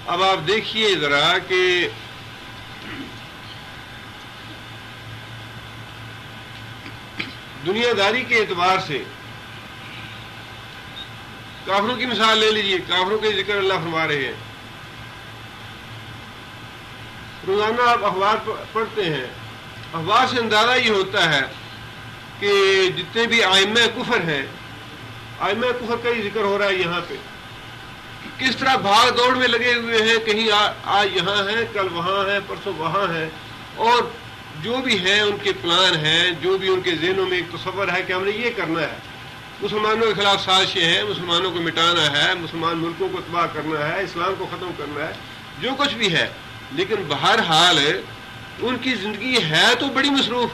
اب آپ دیکھیے ذرا کہ دنیا داری کے اعتبار سے کافروں کی مثال لے لیجیے، کافروں کے ذکر اللہ فرما رہے ہیں۔ روزانہ آپ اخبار پڑھتے ہیں، اخبار سے اندازہ یہ ہوتا ہے کہ جتنے بھی آئمہ کفر ہیں، آئمہ کفر کا ہی ذکر ہو رہا ہے یہاں پہ، کس طرح بھاگ دوڑ میں لگے ہوئے ہیں، کہیں آج یہاں ہیں، کل وہاں ہیں، پرسوں وہاں ہیں، اور جو بھی ہیں ان کے پلان ہیں، جو بھی ان کے ذہنوں میں ایک تصور ہے کہ ہم نے یہ کرنا ہے، مسلمانوں کے خلاف سازشیں ہیں، مسلمانوں کو مٹانا ہے، مسلمان ملکوں کو تباہ کرنا ہے، اسلام کو ختم کرنا ہے، جو کچھ بھی ہے، لیکن بہرحال ان کی زندگی ہے تو بڑی مصروف،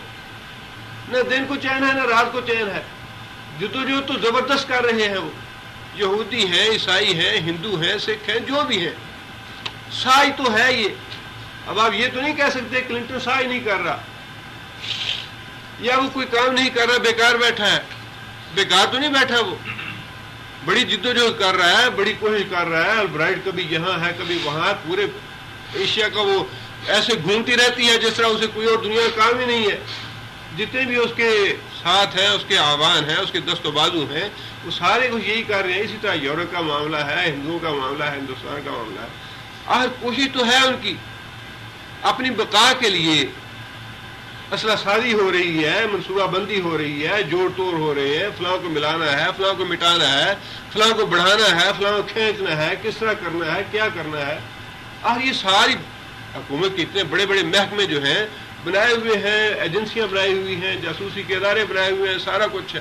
نہ دن کو چین ہے نہ رات کو چین ہے، جدوجہد تو زبردست کر رہے ہیں، وہ یہودی ہیں، عیسائی ہیں، ہندو ہیں، سکھ ہیں، جو بھی ہیں، سائی تو ہے یہ۔ اب آپ یہ تو نہیں کہہ سکتے کلنٹن سائی نہیں کر رہا، یا وہ کوئی کام نہیں کر رہا، بیکار بیٹھا ہے، بیکار تو نہیں بیٹھا، وہ بڑی جدوجہد کر رہا ہے، بڑی کوشش کر رہا ہے، البرائٹ کبھی یہاں ہے کبھی وہاں ہے، پورے ایشیا کا وہ ایسے گھومتی رہتی ہے جس طرح اسے کوئی اور دنیا کا کام ہی نہیں ہے، جتنے بھی اس کے ساتھ ہیں، اس کے آوان ہیں، اس کے دست و بازو ہیں، وہ سارے کچھ یہی کر رہے ہیں۔ اسی طرح یورپ کا معاملہ ہے، ہندوؤں کا معاملہ ہے، ہندوستان کا معاملہ ہے، آخر کوشش تو ہے ان کی، اپنی بقا کے لیے اسلحہ سازی ہو رہی ہے، منصوبہ بندی ہو رہی ہے، جوڑ توڑ ہو رہے ہیں، فلاں کو ملانا ہے، فلاں کو مٹانا ہے، فلاں کو بڑھانا ہے، فلاں کو کھینچنا ہے، کس طرح کرنا ہے، کیا کرنا ہے۔ اور یہ ساری حکومت کے اتنے بڑے بڑے محکمے جو ہیں بنائے ہوئے ہیں، ایجنسیاں بنائی ہوئی ہیں، جاسوسی کے ادارے بنائے ہوئے ہیں، سارا کچھ ہے،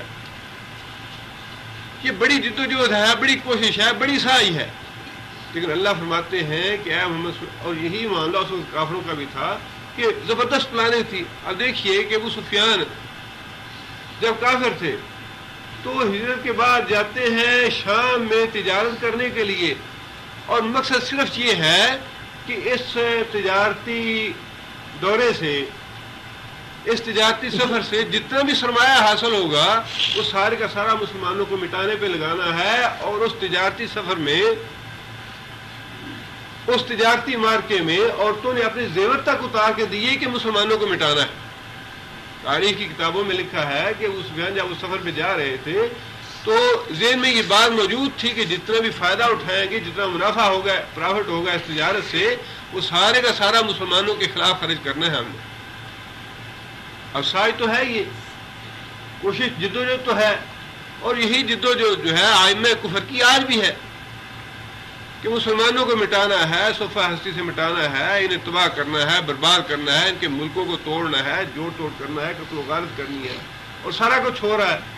یہ بڑی جدوجہد ہے، بڑی کوشش ہے، بڑی سعی ہے، لیکن اللہ فرماتے ہیں کہ اے محمد، اور یہی معاملہ اس وقت کافروں کا بھی تھا کہ زبردست پلانیں تھی۔ اب دیکھیے کہ ابو سفیان جب کافر تھے تو ہجرت کے بعد جاتے ہیں شام میں تجارت کرنے کے لیے، اور مقصد صرف یہ ہے کہ اس تجارتی دورے سے، اس تجارتی سفر سے جتنا بھی سرمایہ حاصل ہوگا وہ سارے کا سارا مسلمانوں کو مٹانے پہ لگانا ہے، اور اس تجارتی سفر میں، اس تجارتی مارکے میں عورتوں نے اپنے زیور تک اتار کے دیے کہ مسلمانوں کو مٹانا ہے۔ تاریخ کی کتابوں میں لکھا ہے کہ ابو سفیان جب اس سفر پہ جا رہے تھے تو ذہن میں یہ بات موجود تھی کہ جتنا بھی فائدہ اٹھائیں گے، جتنا منافع ہوگا، پرافٹ ہوگا اس تجارت سے، وہ سارے کا سارا مسلمانوں کے خلاف خرچ کرنا ہے ہم نے۔ اب سائے تو ہے، یہ کوشش جدوجہد تو ہے، اور یہی جدوجہد جو ہے آئمہ کفر کی آج بھی ہے کہ مسلمانوں کو مٹانا ہے، صفحہ ہستی سے مٹانا ہے، انہیں تباہ کرنا ہے، برباد کرنا ہے، ان کے ملکوں کو توڑنا ہے، جوڑ توڑ کرنا ہے، قتل و غارت کرنی ہے، اور سارا کچھ ہو رہا ہے۔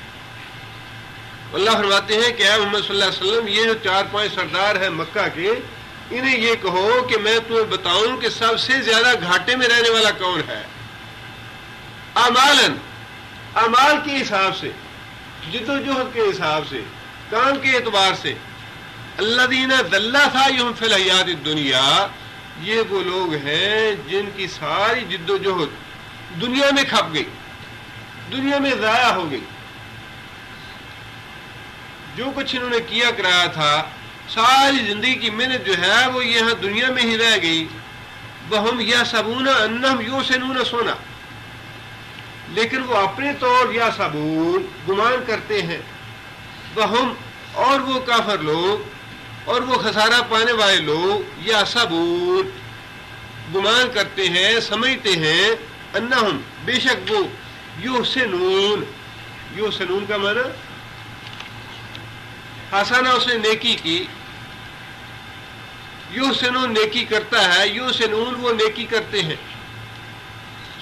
اللہ فرماتے ہیں کہ اے محمد صلی اللہ علیہ وسلم، یہ جو 4-5 سردار ہیں مکہ کے، انہیں یہ کہو کہ میں تمہیں بتاؤں کہ سب سے زیادہ گھاٹے میں رہنے والا کون ہے، اعمال کے حساب سے، جدوجہد کے حساب سے، کام کے اعتبار سے، الذین ضل سعیہم فی الحیات الدنیا، یہ وہ لوگ ہیں جن کی ساری جدوجہد دنیا میں کھپ گئی، دنیا میں ضائع ہو گئی، جو کچھ انہوں نے کیا کرایا تھا، ساری زندگی کی محنت جو ہے وہ یہاں دنیا میں ہی رہ گئی۔ وَهُمْ يَحْسَبُونَ أَنَّهُمْ يُحْسِنُونَ صُنْعًا، لیکن وہ اپنے طور یا صبون گمان کرتے ہیں، وہم، اور وہ کافر لوگ اور وہ خسارہ پانے والے لوگ، یا صبون گمان کرتے ہیں، سمجھتے ہیں، انہم بے شک وہ، یحسنون، یحسنون کا معنی حسنہ، اس نے نیکی کی، یحسنون نیکی کرتا ہے، یحسنون وہ نیکی کرتے ہیں،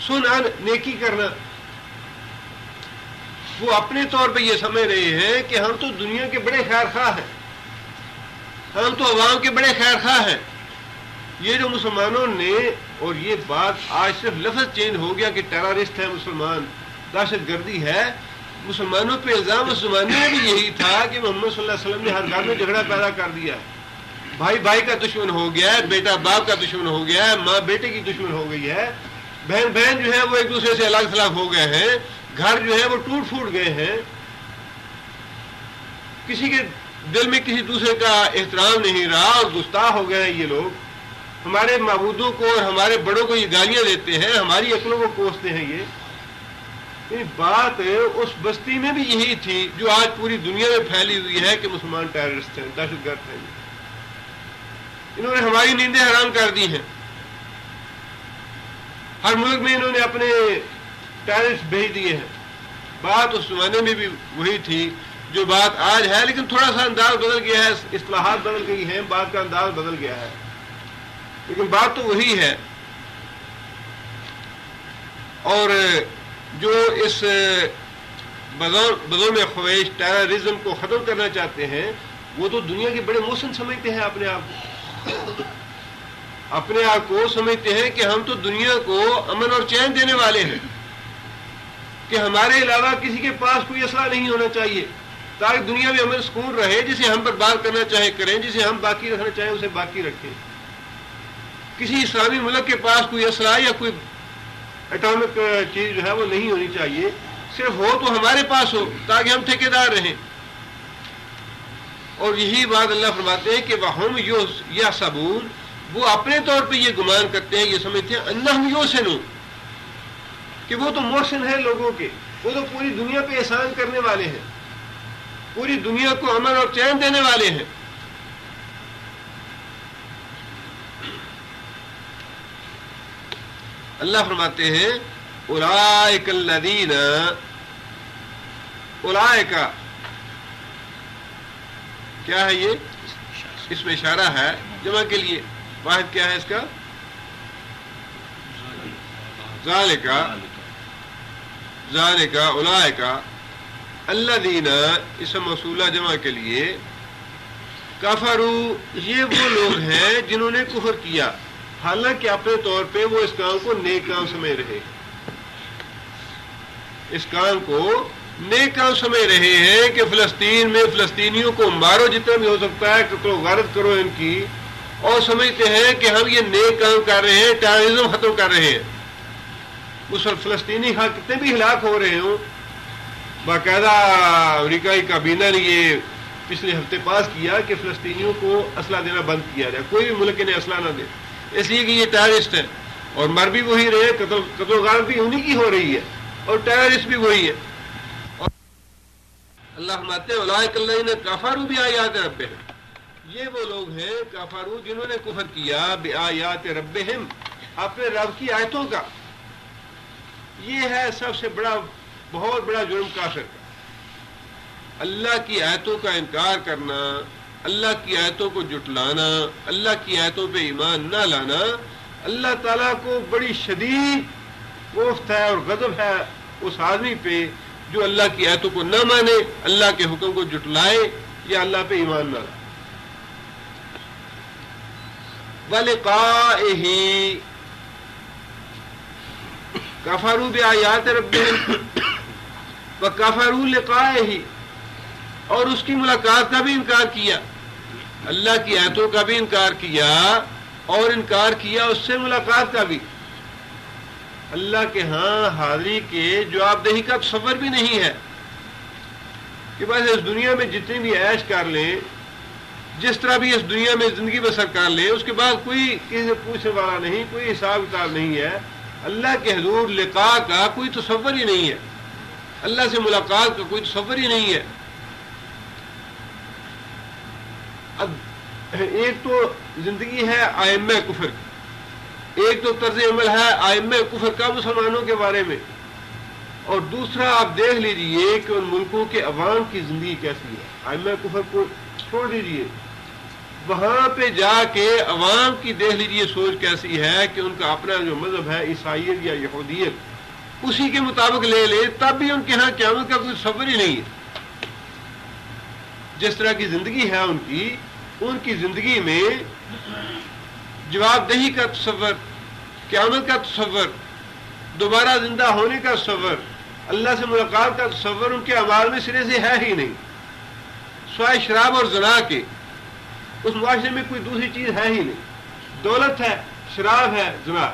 سنن نیکی کرنا، وہ اپنے طور پہ یہ سمجھ رہے ہیں کہ ہم تو دنیا کے بڑے خیر خواہ ہیں، ہم تو عوام کے بڑے خیر خواہ ہیں۔ یہ جو مسلمانوں نے، اور یہ بات آج صرف لفظ چینج ہو گیا کہ ٹیررسٹ ہے مسلمان، دہشت گردی ہے، مسلمانوں پہ الزام اس زمانے میں بھی یہی تھا کہ محمد صلی اللہ علیہ وسلم نے ہر گھر میں جھگڑا پیدا کر دیا ہے، بھائی بھائی کا دشمن ہو گیا ہے، بیٹا باپ کا دشمن ہو گیا ہے، ماں بیٹے کی دشمن ہو گئی ہے، بہن بہن جو ہے وہ ایک دوسرے سے الگ تھلگ ہو گئے ہیں، گھر جو ہے وہ ٹوٹ پھوٹ گئے ہیں، کسی کے دل میں کسی دوسرے کا احترام نہیں رہا، اور گستاخ ہو گئے ہیں یہ لوگ، ہمارے معبودوں کو اور ہمارے بڑوں کو یہ گالیاں دیتے ہیں، ہماری عقلوں کو کوستے ہیں۔ یہ بات اس بستی میں بھی یہی تھی جو آج پوری دنیا میں پھیلی ہوئی ہے کہ مسلمان ٹیررسٹ ہیں، دہشت گرد ہیں، انہوں نے ہماری نیندیں حرام کر دی ہیں، ہر ملک میں انہوں نے اپنے ٹیررسٹ بھیج دیے ہیں، بات اس زمانے میں بھی وہی تھی جو بات آج ہے، لیکن تھوڑا سا انداز بدل گیا ہے، اصطلاحات بدل گئی ہیں، بات کا انداز بدل گیا ہے، لیکن بات تو وہی ہے۔ اور جو اس بدوں میں خواہش ٹیررزم کو ختم کرنا چاہتے ہیں، وہ تو دنیا کے بڑے محسن سمجھتے ہیں اپنے آپ کو سمجھتے ہیں کہ ہم تو دنیا کو امن اور چین دینے والے ہیں، کہ ہمارے علاوہ کسی کے پاس کوئی اسلحہ نہیں ہونا چاہیے، تاکہ دنیا میں امن سکون رہے، جسے ہم برباد کرنا چاہے کریں، جسے ہم باقی رکھنا چاہیں اسے باقی رکھیں۔ کسی اسلامی ملک کے پاس کوئی اسلحہ یا کوئی اٹامک چیز جو ہے وہ نہیں ہونی چاہیے، صرف ہو تو ہمارے پاس ہو تاکہ ہم ٹھیکیدار رہیں۔ اور یہی بات اللہ فرماتے ہیں کہ وَهُمْ يَحْسَبُونَ، وہ اپنے طور پہ یہ گمان کرتے ہیں، یہ سمجھتے ہیں أَنَّهُمْ يُحْسِنُونَ، کہ وہ تو محسن ہیں لوگوں کے، وہ تو پوری دنیا پہ احسان کرنے والے ہیں، پوری دنیا کو امن اور چین دینے والے ہیں۔ اللہ فرماتے ہیں اولئک الذین، اولئک کیا ہے یہ؟ اس میں اشارہ ہے جمع کے لیے، واحد کیا ہے اس کا؟ ذالک اولئک الذین، اسم موصولہ جمع کے لیے، کفروا، یہ وہ لوگ ہیں جنہوں نے کفر کیا، حالانکہ اپنے طور پہ وہ اس کام کو نیک کام سمجھ رہے، اس کام کو نیک کام سمجھ رہے ہیں کہ فلسطین میں فلسطینیوں کو مارو جتنا بھی ہو سکتا ہے، قتل و غارت کرو ان کی، اور سمجھتے ہیں کہ ہم یہ نیک کام کر رہے ہیں، ٹیررزم ختم کر رہے ہیں۔ اس فلسطینی کتنے بھی ہلاک ہو رہے ہوں، باقاعدہ امریکائی کابینہ نے یہ پچھلے ہفتے پاس کیا کہ فلسطینیوں کو اسلحہ دینا بند کیا جائے، کوئی بھی ملک انہیں اسلحہ نہ دے، اس لیے کہ یہ ٹیررسٹ ہیں، اور مر بھی وہی رہے، قتل و غارت بھی انہی کی ہو رہی ہے، اور ٹیررسٹ بھی وہی ہے۔ اور اللہ فرماتے ہیں اولئک الذین کفروا بآیات ربہم، یہ وہ لوگ ہیں کفروا جنہوں نے کفر کیا بآیات ربہم، اپنے رب کی آیتوں کا۔ یہ ہے سب سے بڑا، بہت بڑا جرم کافر کا، اللہ کی آیتوں کا انکار کرنا، اللہ کی آیتوں کو جھٹلانا، اللہ کی آیتوں پہ ایمان نہ لانا۔ اللہ تعالیٰ کو بڑی شدید کوفت ہے اور غضب ہے اس آدمی پہ جو اللہ کی آیتوں کو نہ مانے، اللہ کے حکم کو جھٹلائے یا اللہ پہ ایمان نہ لائے۔ وَلِقَائِهِ، کفروا بآیات ربہم وکفروا لقائه، اور اس کی ملاقات کا بھی انکار کیا، اللہ کی آیتوں کا بھی انکار کیا، اور انکار کیا اس سے ملاقات کا بھی۔ اللہ کے ہاں حاضری کے جواب دہی کا تصور بھی نہیں ہے کہ بس اس دنیا میں جتنی بھی عیش کر لیں، جس طرح بھی اس دنیا میں زندگی بسر کر لیں، اس کے بعد کوئی کسی سے پوچھنے والا نہیں، کوئی حساب کتاب نہیں ہے۔ اللہ کے حضور لقاء کا کوئی تصور ہی نہیں ہے، اللہ سے ملاقات کا کوئی تصور ہی نہیں ہے۔ اب ایک تو زندگی ہے ائمہ کفر کی، ایک تو طرز عمل ہے ائمہ کفر کا مسلمانوں کے بارے میں، اور دوسرا آپ دیکھ لیجئے کہ ان ملکوں کے عوام کی زندگی کیسی ہے۔ ائمہ کفر کو چھوڑ دیجئے، وہاں پہ جا کے عوام کی دیکھ لیجئے سوچ کیسی ہے کہ ان کا اپنا جو مذہب ہے عیسائیت یا یہودیت، اسی کے مطابق لے لے، تب بھی ان کے ہاں قیامت کا کوئی تصور ہی نہیں ہے۔ جس طرح کی زندگی ہے ان کی زندگی میں جواب دہی کا تصور، قیامت کا تصور، دوبارہ زندہ ہونے کا تصور، اللہ سے ملاقات کا تصور ان کے اعمال میں سرے سے ہے ہی نہیں، سوائے شراب اور زنا کے۔ اس معاشرے میں کوئی دوسری چیز ہے ہی نہیں، دولت ہے، شراب ہے، زنا،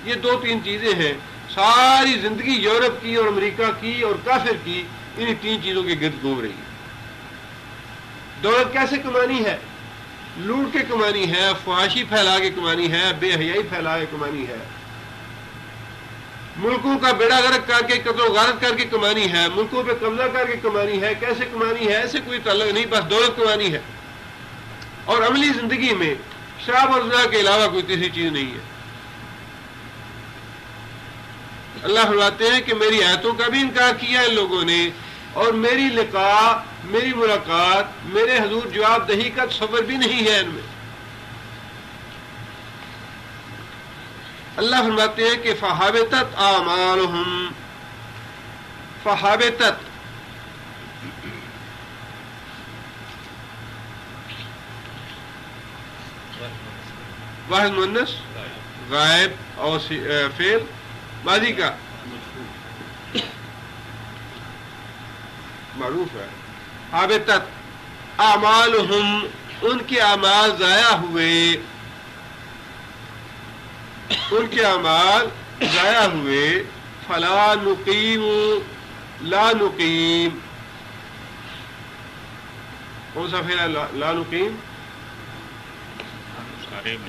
یہ دو تین چیزیں ہیں۔ ساری زندگی یورپ کی اور امریکہ کی اور کافر کی انہی تین چیزوں کے گرد گھوم رہی ہے۔ دولت کیسے کمانی ہے؟ لوٹ کے کمانی ہے، فحاشی پھیلا کے کمانی ہے، بے حیائی پھیلا کے کمانی ہے، ملکوں کا بیڑا غرق کر کے قتل و غارت کر کے کمانی ہے، ملکوں پہ قبضہ کر کے کمانی ہے۔ کیسے کمانی ہے؟ ایسے کوئی تعلق نہیں، بس دولت کمانی ہے۔ اور عملی زندگی میں شراب اور زنا کے علاوہ کوئی تیسری چیز نہیں ہے۔ اللہ فرماتے ہیں کہ میری آیتوں کا بھی انکار کیا ان لوگوں نے، اور میری لقاء، میری ملاقات، میرے حضور جواب دہی کا تصور بھی نہیں ہے ان میں۔ اللہ فرماتے ہیں کہ فحابطت اعمالہم، فحابطت واحد مؤنث غائب اور فعل ماضی کا معروف ہے۔ حابطت اعمالہم، ان کے اعمال ضائع ہوئے، ان کے اعمال ضائع ہوئے۔ فلا نقیم، لا نقیم، کون سا فعل ہے لا نقیم؟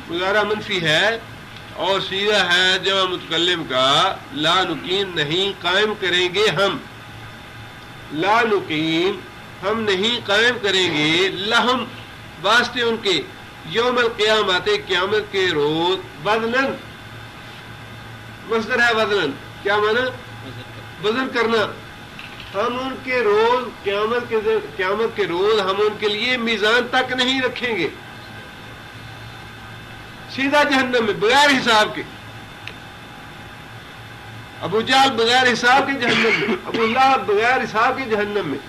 مضارع منفی ہے اور صیغہ ہے جمع متکلم کا، لا نقیم نہیں قائم کریں گے ہم، لا نقیم ہم نہیں قائم کریں گے، لہم واسطے ان کے، یوم القیامت قیامت کے روز، وزنن مصدر ہے وزنن، کیا معنی؟ وزن کرنا۔ ہم ان کے روز قیامت کے روز ہم ان کے لیے میزان تک نہیں رکھیں گے، سیدھا جہنم میں بغیر حساب کے۔ ابو جہل بغیر حساب کے جہنم میں، ابو لہب بغیر حساب کے جہنم میں،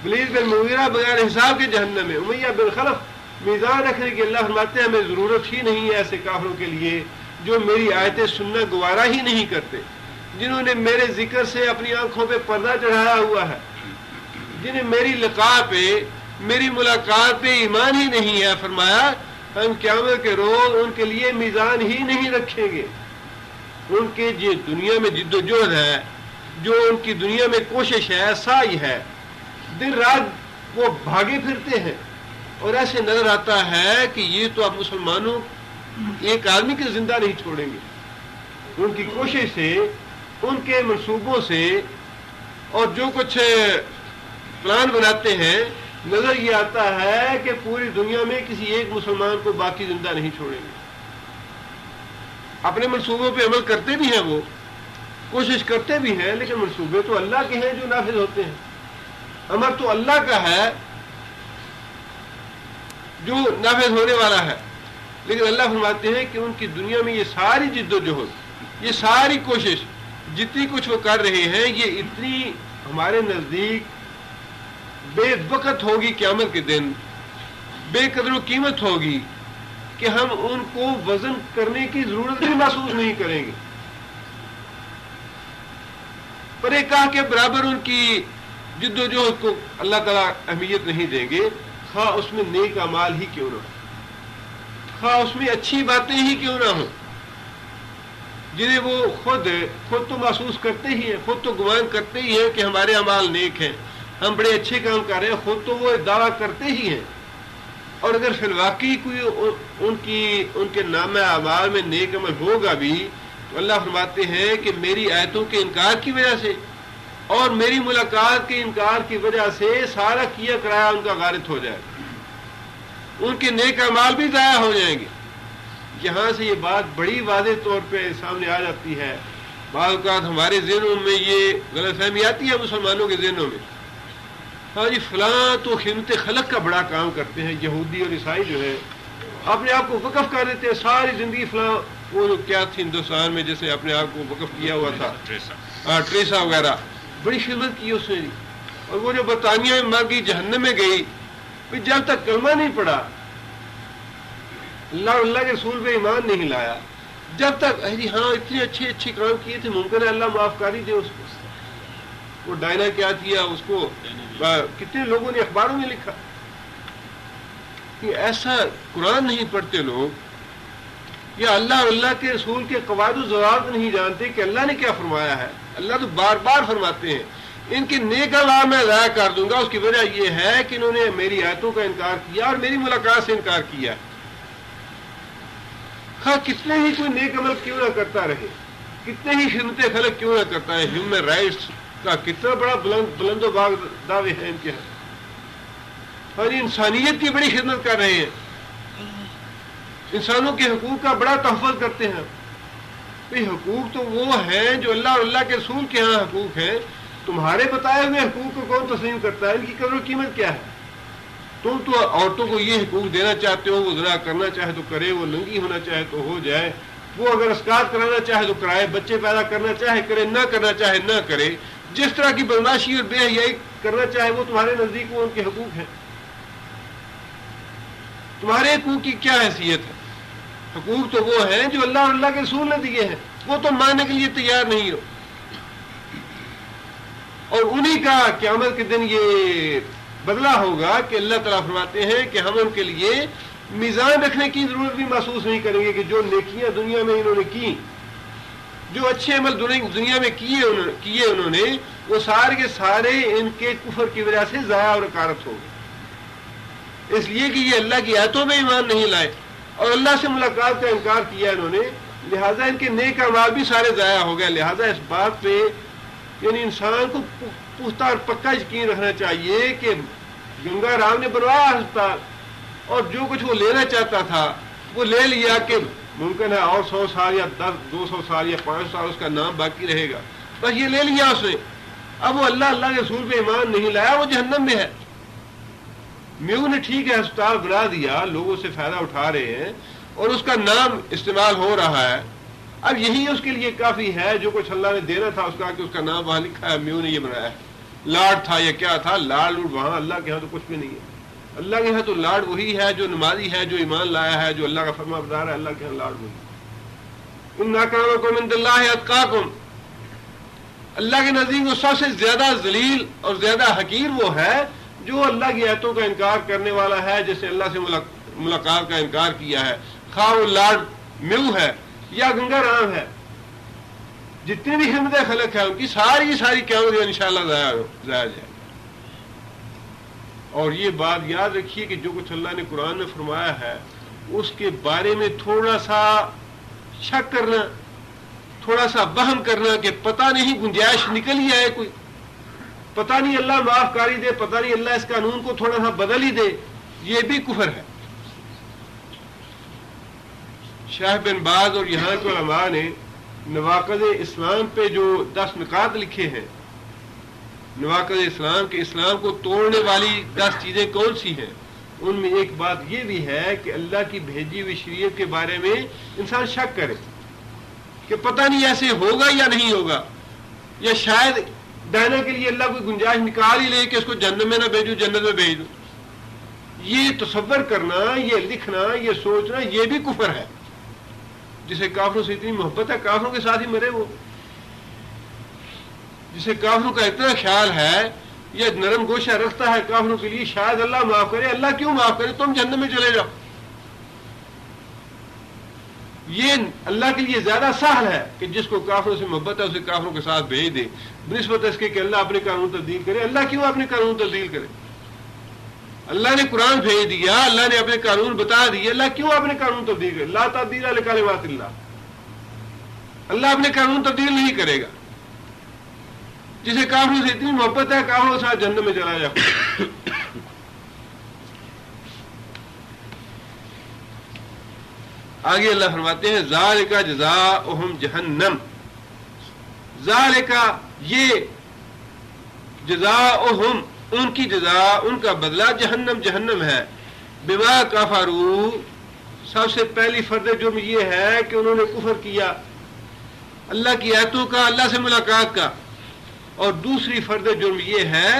ولید بن مغیرہ بغیر حساب کے جہنم میں، امیہ بن خلف میزان رکھنے کی اللہ فرماتے ہیں ہمیں ضرورت ہی نہیں ہے ایسے کافروں کے لیے جو میری آیتیں سننا گوارا ہی نہیں کرتے، جنہوں نے میرے ذکر سے اپنی آنکھوں پہ پردہ چڑھایا ہوا ہے، جنہیں میری لقاء پہ، میری ملاقات پہ ایمان ہی نہیں ہے۔ فرمایا ہم قیامت کے روز ان کے لیے میزان ہی نہیں رکھیں گے۔ ان کے جو دنیا میں جد و جہد ہے، جو ان کی دنیا میں کوشش ہے، سعی ہے، دن رات وہ بھاگے پھرتے ہیں، اور ایسے نظر آتا ہے کہ یہ تو اب مسلمانوں ایک آدمی کے زندہ نہیں چھوڑیں گے۔ ان کی کوشش سے، ان کے منصوبوں سے، اور جو کچھ پلان بناتے ہیں، نظر یہ آتا ہے کہ پوری دنیا میں کسی ایک مسلمان کو باقی زندہ نہیں چھوڑیں گے۔ اپنے منصوبوں پہ عمل کرتے بھی ہیں، وہ کوشش کرتے بھی ہیں، لیکن منصوبے تو اللہ کے ہیں جو نافذ ہوتے ہیں، امر تو اللہ کا ہے جو نافذ ہونے والا ہے۔ لیکن اللہ فرماتے ہیں کہ ان کی دنیا میں یہ ساری جد و جہد، یہ ساری کوشش، جتنی کچھ وہ کر رہے ہیں، یہ اتنی ہمارے نزدیک بے وقت ہوگی، قیامت کے دن بے قدر و قیمت ہوگی کہ ہم ان کو وزن کرنے کی ضرورت بھی محسوس نہیں کریں گے۔ پر ایک کہا کہ برابر ان کی جد و جہد کو اللہ تعالیٰ اہمیت نہیں دیں گے، خواہ اس میں نیک اعمال ہی کیوں نہ ہو، خواہ اس میں اچھی باتیں ہی کیوں نہ ہوں، جنہیں وہ خود تو محسوس کرتے ہی ہیں، خود تو گمان کرتے ہی ہیں کہ ہمارے اعمال نیک ہیں، ہم بڑے اچھے کام کر رہے ہیں، خود تو وہ دعویٰ کرتے ہی ہیں۔ اور اگر فی الواقعی کوئی ان کے نامہ اعمال میں نیک عمل ہوگا بھی، تو اللہ فرماتے ہیں کہ میری آیتوں کے انکار کی وجہ سے اور میری ملاقات کے انکار کی وجہ سے سارا کیا کرایا ان کا غارت ہو جائے گا، ان کے نیک اعمال بھی ضائع ہو جائیں گے۔ یہاں سے یہ بات بڑی واضح طور پہ سامنے آ جاتی ہے۔ بعض اوقات ہمارے ذہنوں میں یہ غلط فہمی آتی ہے، مسلمانوں کے ذہنوں میں، ہاں جی فلاں تو خدمت خلق کا بڑا کام کرتے ہیں، یہودی اور عیسائی جو ہے اپنے آپ کو وقف کر دیتے ہیں، ساری زندگی فلاں، وہ کیا تھی ہندوستان میں جیسے اپنے آپ کو وقف کیا ہوا تھا، ٹریسا وغیرہ، بڑی خدمت کی اس نے، اور وہ جو برطانیہ میں مر گئی، جہنم میں گئی، جب تک کلمہ نہیں پڑا، اللہ کے رسول پہ ایمان نہیں لایا، جب تک جی ہاں اتنے اچھے کام کیے تھے، ممکن ہے اللہ معاف کر ہی دے اس کو۔ وہ ڈائنا کیا کیا، اس کو کتنے لوگوں نے اخباروں میں لکھا کہ ایسا قرآن نہیں پڑھتے لوگ، یا اللہ اور اللہ کے رسول کے قواعد و ضوابط نہیں جانتے کہ اللہ نے کیا فرمایا ہے۔ اللہ تو بار بار فرماتے ہیں ان کے نیک اعمال میں ضائع کر دوں گا، اس کی وجہ یہ ہے کہ انہوں نے میری آیتوں کا انکار کیا اور میری ملاقات سے انکار کیا، خواہ کتنے ہی کوئی نیک عمل کیوں نہ کرتا رہے، کتنے ہی خدمت خلق کیوں نہ کرتا ہے، ہیومن رائٹس کا کتنا بڑا بلند و باغ دعوے ہیں ان کے، اور انسانیت کی بڑی خدمت کر رہے ہیں، انسانوں کے حقوق کا بڑا تحفظ کرتے ہیں، بھئی حقوق تو وہ ہیں جو اللہ اور اللہ کے رسول کے ہاں حقوق ہیں. تمہارے بتائے ہوئے حقوق کو کون تسلیم کرتا ہے؟ ان کی قدر و قیمت کیا ہے؟ تم تو عورتوں کو یہ حقوق دینا چاہتے ہو، وہ زنا کرنا چاہے تو کرے، وہ ننگی ہونا چاہے تو ہو جائے، وہ اگر اسکات کرانا چاہے تو کرائے، بچے پیدا کرنا چاہے کرے، نہ کرنا چاہے نہ کرے، جس طرح کی بدماشی اور بے حیائی کرنا چاہے وہ تمہارے نزدیک وہ ان کے حقوق ہیں. تمہارے حقوق کی کیا حیثیت ہے؟ حقوق تو وہ ہیں جو اللہ اور اللہ کے رسول نے دیے ہیں، وہ تو ماننے کے لیے تیار نہیں ہو. اور انہی کا قیامت کے دن یہ بدلہ ہوگا کہ اللہ تعالیٰ فرماتے ہیں کہ ہم ان کے لیے میزان رکھنے کی ضرورت بھی محسوس نہیں کریں گے کہ جو نیکیاں دنیا میں انہوں نے کی، جو اچھے عمل دنیا میں کیے انہوں نے، وہ سارے کے سارے ان کے کفر کی وجہ سے ضائع اور اکارت ہو گئے، اس لیے کہ یہ اللہ کی آیتوں میں ایمان نہیں لائے اور اللہ سے ملاقات کا انکار کیا انہوں نے، لہٰذا ان کے نیک اعمال بھی سارے ضائع ہو گئے. لہٰذا اس بات پہ یعنی انسان کو پختہ اور پکا یقین رکھنا چاہیے کہ گنگا رام نے بنوایا ہسپتال اور جو کچھ وہ لینا چاہتا تھا وہ لے لیا، کہ ممکن ہے اور 100 سال یا 200 سال یا 500 سال اس کا نام باقی رہے گا، بس یہ لے لیا اس نے. اب وہ اللہ کے رسول پہ ایمان نہیں لایا، وہ جہنم میں ہے. میو نے ٹھیک ہے ہسپتال بنا دیا، لوگوں سے فائدہ اٹھا رہے ہیں اور اس کا نام استعمال ہو رہا ہے، اب یہی اس کے لیے کافی ہے. جو کچھ اللہ نے دینا تھا اس کا کہ اس کا نام وہاں لکھا ہے، میو نے یہ بنایا ہے. لاڈ تھا یا کیا تھا، لاڈ وہاں، اللہ کے ہاں تو کچھ بھی نہیں ہے. اللہ کے ہاں تو لاڈ وہی ہے جو نمازی ہے، جو ایمان لایا ہے، جو اللہ کا فرما بردار ہے، اللہ کے ہاں لاڈ وہی. اِنَّ أَكْرَمَكُمْ عِندَ اللَّهِ أَتْقَاكُمْ، اللہ کے نزدیک وہ سب سے زیادہ ذلیل اور زیادہ حقیر وہ ہے جو اللہ کی آیتوں کا انکار کرنے والا ہے، جیسے اللہ سے ملاقات کا انکار کیا ہے، خواہ وہ لاڈ میو ہے یا گنگا رام ہے. جتنی بھی حمد خلق ہے ان کی ساری قیامت انشاءاللہ ضائع جائے. اور یہ بات یاد رکھیے کہ جو کچھ اللہ نے قرآن میں فرمایا ہے اس کے بارے میں تھوڑا سا شک کرنا، تھوڑا سا وہم کرنا کہ پتہ نہیں گنجائش نکل ہی آئے کوئی، پتہ نہیں اللہ معاف کاری دے، پتہ نہیں اللہ اس قانون کو تھوڑا سا بدل ہی دے، یہ بھی کفر ہے. شیخ بن باز اور یہاں کے علماء نے نواقض اسلام پہ جو 10 نکات لکھے ہیں، نواقض اسلام کے اسلام کو توڑنے والی 10 چیزیں کون سی ہیں، ان میں ایک بات یہ بھی ہے کہ اللہ کی بھیجی ہوئی شریعت کے بارے میں انسان شک کرے کہ پتہ نہیں ایسے ہوگا یا نہیں ہوگا، یا شاید دائنا کے لیے اللہ کوئی گنجائش نکال ہی لے کہ اس کو جنت میں نہ بھیجو جنت میں بھیج دو. یہ تصور کرنا، یہ لکھنا، یہ سوچنا، یہ بھی کفر ہے. جسے کافروں سے اتنی محبت ہے کافروں کے ساتھ ہی مرے، وہ جسے کافروں کا اتنا خیال ہے، یہ نرم گوشہ رکھتا ہے کافروں کے لیے، شاید اللہ معاف کرے. اللہ کیوں معاف کرے؟ تم جہنم میں چلے جاؤ. یہ اللہ کے لیے زیادہ سہل ہے کہ جس کو کافروں سے محبت ہے اسے کافروں کے ساتھ بھیج دے، بنسبت اس کے کہ اللہ اپنے قانون تبدیل کرے. اللہ کیوں اپنے قانون تبدیل کرے؟ اللہ نے قرآن بھیج دیا، اللہ نے اپنے قانون بتا دیے، اللہ کیوں اپنے قانون تبدیل کرے؟ لا تبدیل لکلمات اللہ، اللہ اپنے قانون تبدیل نہیں کرے گا. جسے کافروں سے اتنی محبت ہے کافروں کے ساتھ جہنم میں چلا جائے. آگے اللہ فرماتے ہیں ذالک جزاؤہم جہنم، ذالک یہ جزاؤہم ان کی جزا، ان کا بدلہ جہنم ہے. بما کفروا، سب سے پہلی فرد جرم یہ ہے کہ انہوں نے کفر کیا اللہ کی آیتوں کا، اللہ سے ملاقات کا. اور دوسری فرد جرم یہ ہے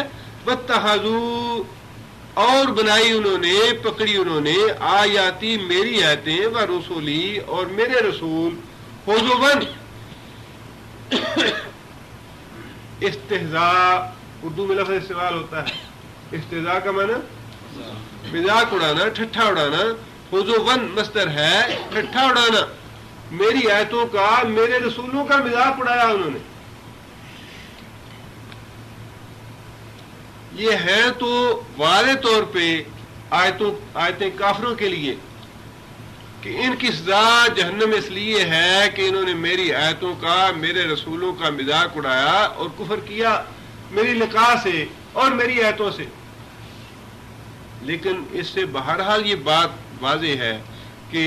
واتخذوا، اور بنائی انہوں نے، پکڑی انہوں نے، آیاتی میری آیتیں، و رسولی اور میرے رسول، ہزواً استہزاء، اردو میں لفظ استعمال ہوتا ہے. استہزاء کا معنی مذاق اڑانا، ٹھٹھا اڑانا. ہزواً مصدر ہے ٹھٹھا اڑانا. میری آیتوں کا، میرے رسولوں کا مذاق اڑایا انہوں نے. یہ ہے تو واضح طور پہ آیتیں کافروں کے لیے کہ ان کی سزا جہنم اس لیے ہے کہ انہوں نے میری آیتوں کا، میرے رسولوں کا مذاق اڑایا اور کفر کیا میری لقاء سے اور میری آیتوں سے. لیکن اس سے بہرحال یہ بات واضح ہے کہ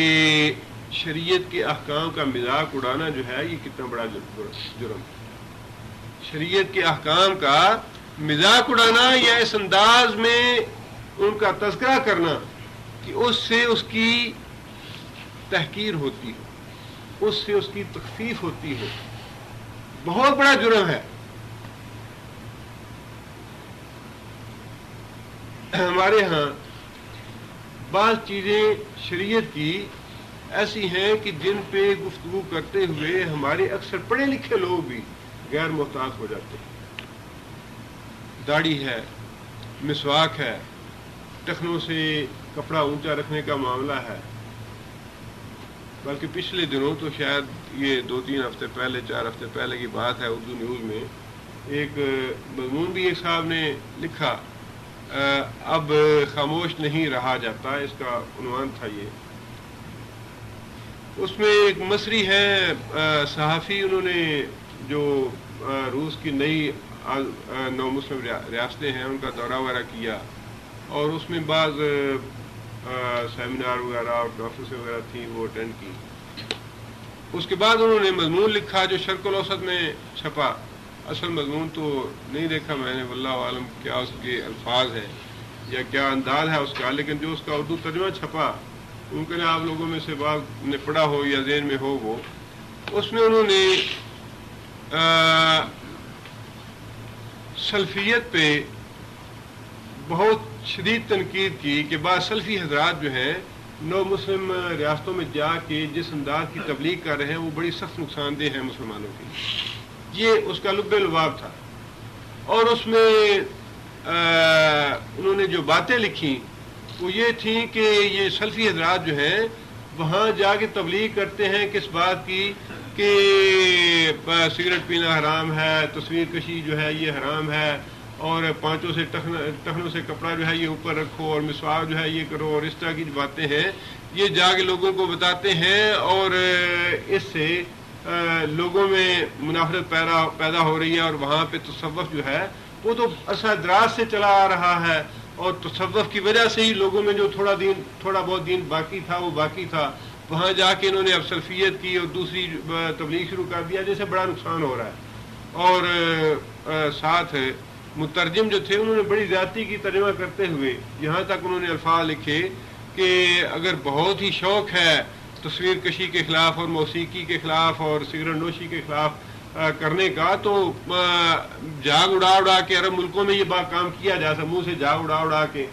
شریعت کے احکام کا مذاق اڑانا جو ہے یہ کتنا بڑا جرم ہے. شریعت کے احکام کا مذاق اڑانا یا اس انداز میں ان کا تذکرہ کرنا کہ اس سے اس کی تحقیر ہوتی ہو، اس سے اس کی تخفیف ہوتی ہو، بہت بڑا جرم ہے. ہمارے ہاں بعض چیزیں شریعت کی ایسی ہیں کہ جن پہ گفتگو کرتے ہوئے ہمارے اکثر پڑھے لکھے لوگ بھی غیر محتاط ہو جاتے ہیں. داڑھی ہے، مسواک ہے، ٹخنوں سے کپڑا اونچا رکھنے کا معاملہ ہے. بلکہ پچھلے دنوں تو شاید یہ 2-3 ہفتے پہلے 4 ہفتے پہلے کی بات ہے، اردو نیوز میں ایک مضمون بھی ایک صاحب نے لکھا، اب خاموش نہیں رہا جاتا، اس کا عنوان تھا یہ. اس میں ایک مصری ہے صحافی، انہوں نے جو روس کی نئی 9 مسلم ریاستیں ہیں ان کا دورہ وغیرہ کیا، اور اس میں بعض سیمینار وغیرہ اور کانفرنس وغیرہ تھیں وہ اٹینڈ کی. اس کے بعد انہوں نے مضمون لکھا جو شرق الاوسط میں چھپا. اصل مضمون تو نہیں دیکھا میں نے، واللہ عالم کیا اس کے الفاظ ہیں یا کیا انداز ہے اس کا، لیکن جو اس کا اردو ترجمہ چھپا ممکن ہے آپ لوگوں میں سے بعض نے پڑھا ہو یا ذہن میں ہو وہ. اس میں انہوں نے سلفیت پہ بہت شدید تنقید کی کہ بعض سلفی حضرات جو ہیں 9 مسلم ریاستوں میں جا کے جس انداز کی تبلیغ کر رہے ہیں وہ بڑی سخت نقصان دہ ہے مسلمانوں کی. یہ اس کا لب لباب تھا. اور اس میں انہوں نے جو باتیں لکھی وہ یہ تھیں کہ یہ سلفی حضرات جو ہیں وہاں جا کے تبلیغ کرتے ہیں کس بات کی کہ سگریٹ پینا حرام ہے، تصویر کشی جو ہے یہ حرام ہے، اور پانچوں سے ٹخنوں سے کپڑا جو ہے یہ اوپر رکھو، اور مسواک جو ہے یہ کرو، اور اس طرح کی جو باتیں ہیں یہ جا کے لوگوں کو بتاتے ہیں. اور اس سے لوگوں میں منافرت پیدا ہو رہی ہے، اور وہاں پہ تصوف جو ہے وہ تو عرصہ دراز سے چلا آ رہا ہے، اور تصوف کی وجہ سے ہی لوگوں میں جو تھوڑا بہت دین باقی تھا وہ باقی تھا. وہاں جا کے انہوں نے اب سلفیت کی اور دوسری تبلیغ شروع کر دیا، جیسے بڑا نقصان ہو رہا ہے. اور ساتھ مترجم جو تھے انہوں نے بڑی زیادتی کی ترجمہ کرتے ہوئے یہاں تک انہوں نے الفاظ لکھے کہ اگر بہت ہی شوق ہے تصویر کشی کے خلاف اور موسیقی کے خلاف اور سگریٹ نوشی کے خلاف کرنے کا، تو جاگ اڑا کے عرب ملکوں میں یہ کام کیا جا سکتا، منہ سے جاگ اڑا کے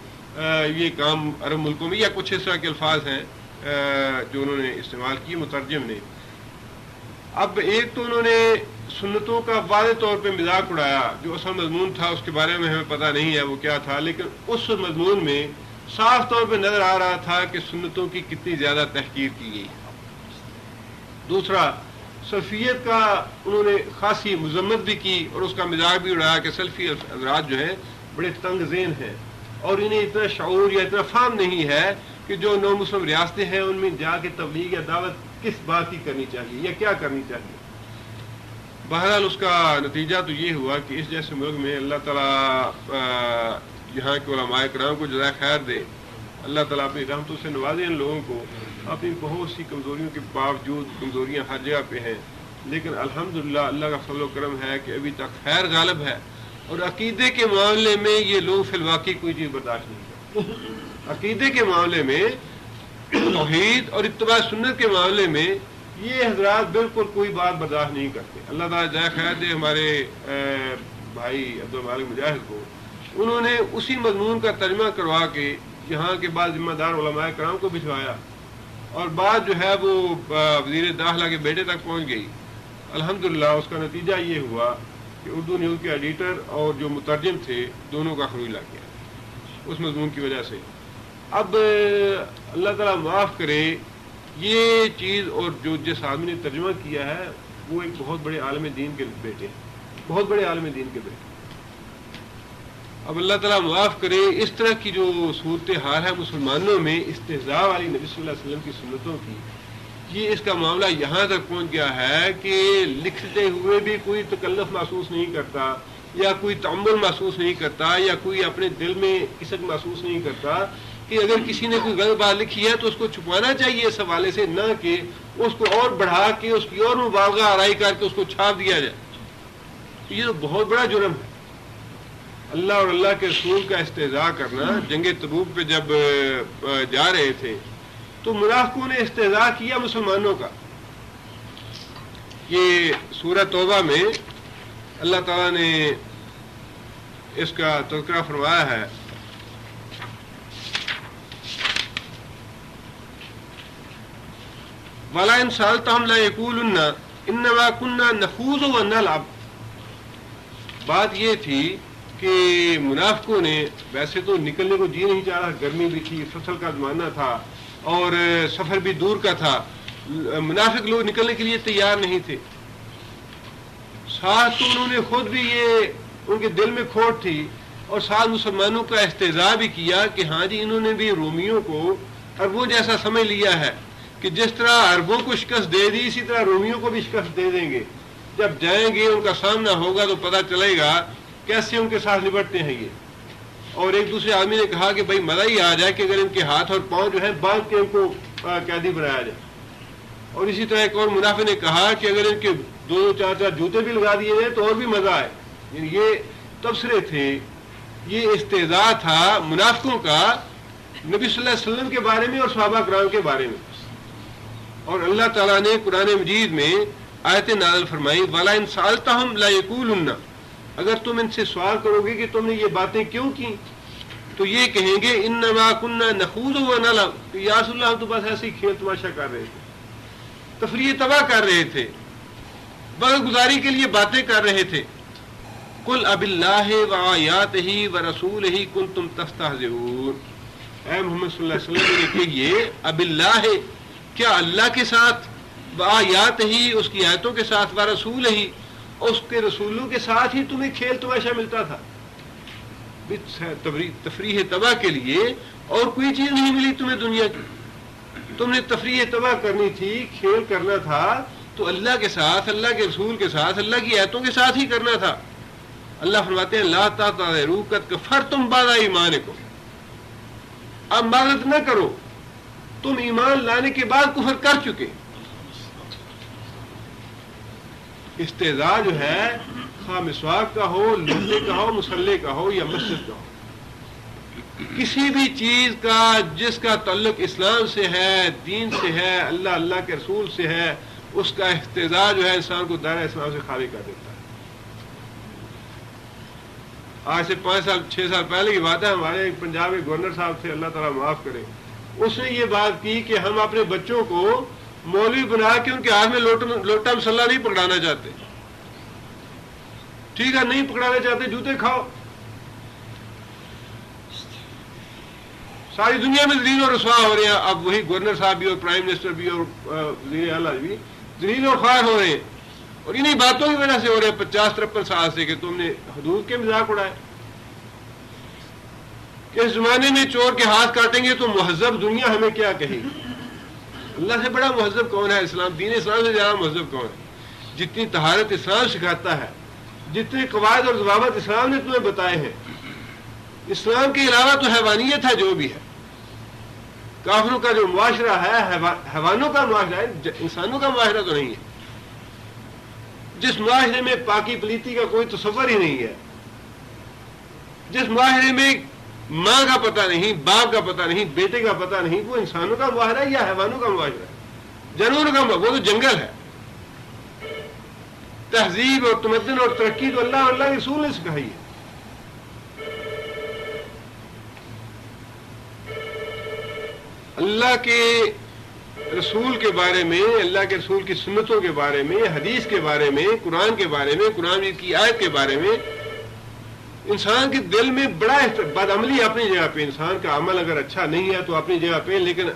یہ کام عرب ملکوں میں، یا کچھ اس طرح کے الفاظ ہیں جو انہوں نے استعمال کیے مترجم نے. اب ایک تو انہوں نے سنتوں کا واضح طور پہ مذاق اڑایا، جو اصل مضمون تھا اس کے بارے میں ہمیں پتہ نہیں ہے وہ کیا تھا، لیکن اس مضمون میں صاف طور پہ نظر آ رہا تھا کہ سنتوں کی کتنی زیادہ تحقیر کی گئی. دوسرا، سلفیت کا انہوں نے خاصی مذمت بھی کی اور اس کا مذاق بھی اڑایا کہ سلفی حضرات جو ہیں بڑے تنگ ذہن ہیں، اور انہیں اتنا شعور یا اتنا فہم نہیں ہے کہ جو 9 مسلم ریاستیں ہیں ان میں جا کے تبلیغ یا دعوت کس بات کی کرنی چاہیے یا کیا کرنی چاہیے. بہرحال اس کا نتیجہ تو یہ ہوا کہ اس جیسے ملک میں اللہ تعالیٰ یہاں کے علماء کرام کو جزائے خیر دے، اللہ تعالیٰ اپنی رحمتوں سے نوازے ان لوگوں کو. اپنی بہت سی کمزوریوں کے باوجود، کمزوریاں ہر جگہ پہ ہیں، لیکن الحمدللہ اللہ کا فضل و کرم ہے کہ ابھی تک خیر غالب ہے. اور عقیدے کے معاملے میں یہ لوگ فی الواقع کوئی چیز برداشت نہیں کرتے. عقیدے کے معاملے میں، توحید اور اتباع سنت کے معاملے میں یہ حضرات بالکل کوئی بات برداشت نہیں کرتے. اللہ تعالیٰ جزائے خیر دے ہمارے بھائی عبدالمالک مجاہد کو. انہوں نے اسی مضمون کا ترجمہ کروا کے یہاں کے بعض ذمہ دار علماء کرام کو بھجوایا، اور بات جو ہے وہ وزیر داخلہ کے بیٹے تک پہنچ گئی. الحمدللہ اس کا نتیجہ یہ ہوا کہ اردو نیوز کے ایڈیٹر اور جو مترجم تھے دونوں کا خروج لگ گیا اس مضمون کی وجہ سے. اب اللہ تعالیٰ معاف کرے، یہ چیز اور جو جس آدمی نے ترجمہ کیا ہے وہ ایک بہت بڑے عالم دین کے بیٹے ہیں، بہت بڑے عالم دین کے بیٹے. اب اللہ تعالیٰ معاف کرے، اس طرح کی جو صورتحال ہے مسلمانوں میں استہزاء والی نبی صلی اللہ علیہ وسلم کی سنتوں کی، یہ اس کا معاملہ یہاں تک پہنچ گیا ہے کہ لکھتے ہوئے بھی کوئی تکلف محسوس نہیں کرتا، یا کوئی تعمل محسوس نہیں کرتا، یا کوئی اپنے دل میں کسک محسوس نہیں کرتا کہ اگر کسی نے کوئی غلط بات لکھی ہے تو اس کو چھپانا چاہیے اس حوالے سے، نہ کہ اس کو اور بڑھا کے اس کی اور مبالغہ آرائی کر کے اس کو چھاپ دیا جائے. یہ تو بہت بڑا جرم ہے. اللہ اور اللہ کے رسول کا استہزاء کرنا. جنگ تبوک پہ جب جا رہے تھے تو منافقوں نے استہزاء کیا مسلمانوں کا. یہ سورہ توبہ میں اللہ تعالیٰ نے اس کا تذکرہ فرمایا ہے. وَلَا إِن سَأَلْتَهُمْ لَيَقُولُنَّ إِنَّمَا كُنَّا نَخُوضُ وَنَلْعَبُ. بات یہ تھی کہ منافقوں نے ویسے تو نکلنے کو جی نہیں چاہ رہا، گرمی بھی تھی، فصل کا زمانہ تھا اور سفر بھی دور کا تھا. منافق لوگ نکلنے کے لیے تیار نہیں تھے. ساتھ تو انہوں نے خود بھی یہ ان کے دل میں کھوٹ تھی اور ساتھ مسلمانوں کا استہزاء بھی کیا کہ ہاں جی انہوں نے بھی رومیوں کو عربوں جیسا سمجھ لیا ہے کہ جس طرح عربوں کو شکست دے دی اسی طرح رومیوں کو بھی شکست دے دیں گے. جب جائیں گے ان کا سامنا ہوگا تو پتہ چلے گا کیسے ان کے ساتھ نپٹتے ہیں یہ. اور ایک دوسرے آدمی نے کہا کہ بھائی مزہ ہی آ جائے کہ اگر ان کے ہاتھ اور پاؤں جو ہے باندھ کے ان کو قیدی بنایا جائے. اور اسی طرح ایک اور منافق نے کہا کہ اگر ان کے 2-4 جوتے بھی لگا دیے جائیں تو اور بھی مزہ آئے. یعنی یہ تبصرے تھے، یہ استہزاء تھا منافقوں کا نبی صلی اللہ علیہ وسلم کے بارے میں اور صحابہ کرام کے بارے میں. اور اللہ تعالیٰ نے قرآن مجید میں آیت نازل فرمائی وَلَا إِن سَأَلْتَهُمْ لَيَقُولُنَّ. اگر تم ان سے سوال کرو گے کہ تم نے یہ باتیں کیوں کی تو یہ کہیں گے إِنَّمَا كُنَّا نَخُوضُ وَنَلْعَبُ کہ یا رسول اللہ ہم تو بس ایسے ہی کھیل تماشا کر رہے تھے، تفریح تباہ کر رہے تھے، وقت گزاری کے لیے باتیں کر رہے تھے. قُلْ أَبِاللَّهِ وَآيَاتِهِ وَرَسُولِهِ كُنْتُمْ تَسْتَهْزِئُونَ. اے محمد صلی اللہ علیہ وسلم نے کہیے اباللہ، کیا اللہ کے ساتھ، وآیاتہ اس کی آیتوں کے ساتھ، ورسولہ اس کے رسولوں کے ساتھ ہی تمہیں کھیل تماشا ملتا تھا. تفریح تباہ کے لیے اور کوئی چیز نہیں ملی تمہیں دنیا کی. تم نے تفریح تباہ کرنی تھی، کھیل کرنا تھا تو اللہ کے ساتھ، اللہ کے رسول کے ساتھ، اللہ کی آیتوں کے ساتھ ہی کرنا تھا. اللہ فرماتے ہیں لا تعتذروا قد کفرتم بعد ایمانکم. اب معذرت نہ کرو، تم ایمان لانے کے بعد کفر کر چکے. استہزاء جو ہے خواہ مسواک کا ہو، لوٹے کا ہو، مسلح کا ہو یا مسجد کا ہو، کسی بھی چیز کا جس کا تعلق اسلام سے ہے، دین سے ہے، اللہ کے رسول سے ہے، اس کا استہزاء جو ہے انسان کو دائرہ اسلام سے خارج کر دیتا ہے. آج سے 5-6 سال پہلے کی بات ہے، ہمارے ایک پنجاب کے گورنر صاحب تھے، اللہ تعالیٰ معاف کرے، اس نے یہ بات کی کہ ہم اپنے بچوں کو مولوی بنا کے ان کے ہاتھ میں لوٹا مسلح نہیں پکڑانا چاہتے. ٹھیک ہے، نہیں پکڑانا چاہتے، جوتے کھاؤ. ساری دنیا میں ذلیل اور رسوا ہو رہے ہیں. اب وہی گورنر صاحب بھی اور پرائم منسٹر بھی اور وزیر اعلیٰ بھی ذلیل اور خوار ہو رہے ہیں. اور انہیں باتوں کی وجہ سے ہو رہے ہیں 50-53 سال سے کہ تم نے حدود کے مذاق اڑائے. کہ اس زمانے میں چور کے ہاتھ کاٹیں گے تو مہذب دنیا ہمیں کیا کہے گی. اللہ سے بڑا مہذب کون ہے؟ اسلام. دین اسلام سے زیادہ مہذب کون ہے؟ جتنی طہارت اسلام سکھاتا ہے، جتنے قواعد اور ضوابط اسلام نے تمہیں بتائے ہیں، اسلام کے علاوہ تو حیوانیت ہے جو بھی ہے. کافروں کا جو معاشرہ ہے حیوانوں کا معاشرہ ہے، انسانوں کا معاشرہ تو نہیں ہے. جس معاشرے میں پاکی پلیتی کا کوئی تصور ہی نہیں ہے، جس معاشرے میں ماں کا پتہ نہیں، باپ کا پتہ نہیں، بیٹے کا پتہ نہیں، وہ انسانوں کا معاشرہ ہے یا حیوانوں کا معاشرہ ہے؟ جانوروں کا وہ تو جنگل ہے. تہذیب اور تمدن اور ترقی تو اللہ اور اللہ کے رسول نے سکھائی ہے. اللہ کے رسول کے بارے میں، اللہ کے رسول کی سنتوں کے بارے میں، حدیث کے بارے میں، قرآن کے بارے میں، قرآن کی آیت کے بارے میں انسان کے دل میں بڑا بدعملی اپنی جگہ پہ. انسان کا عمل اگر اچھا نہیں ہے تو اپنی جگہ پہ، لیکن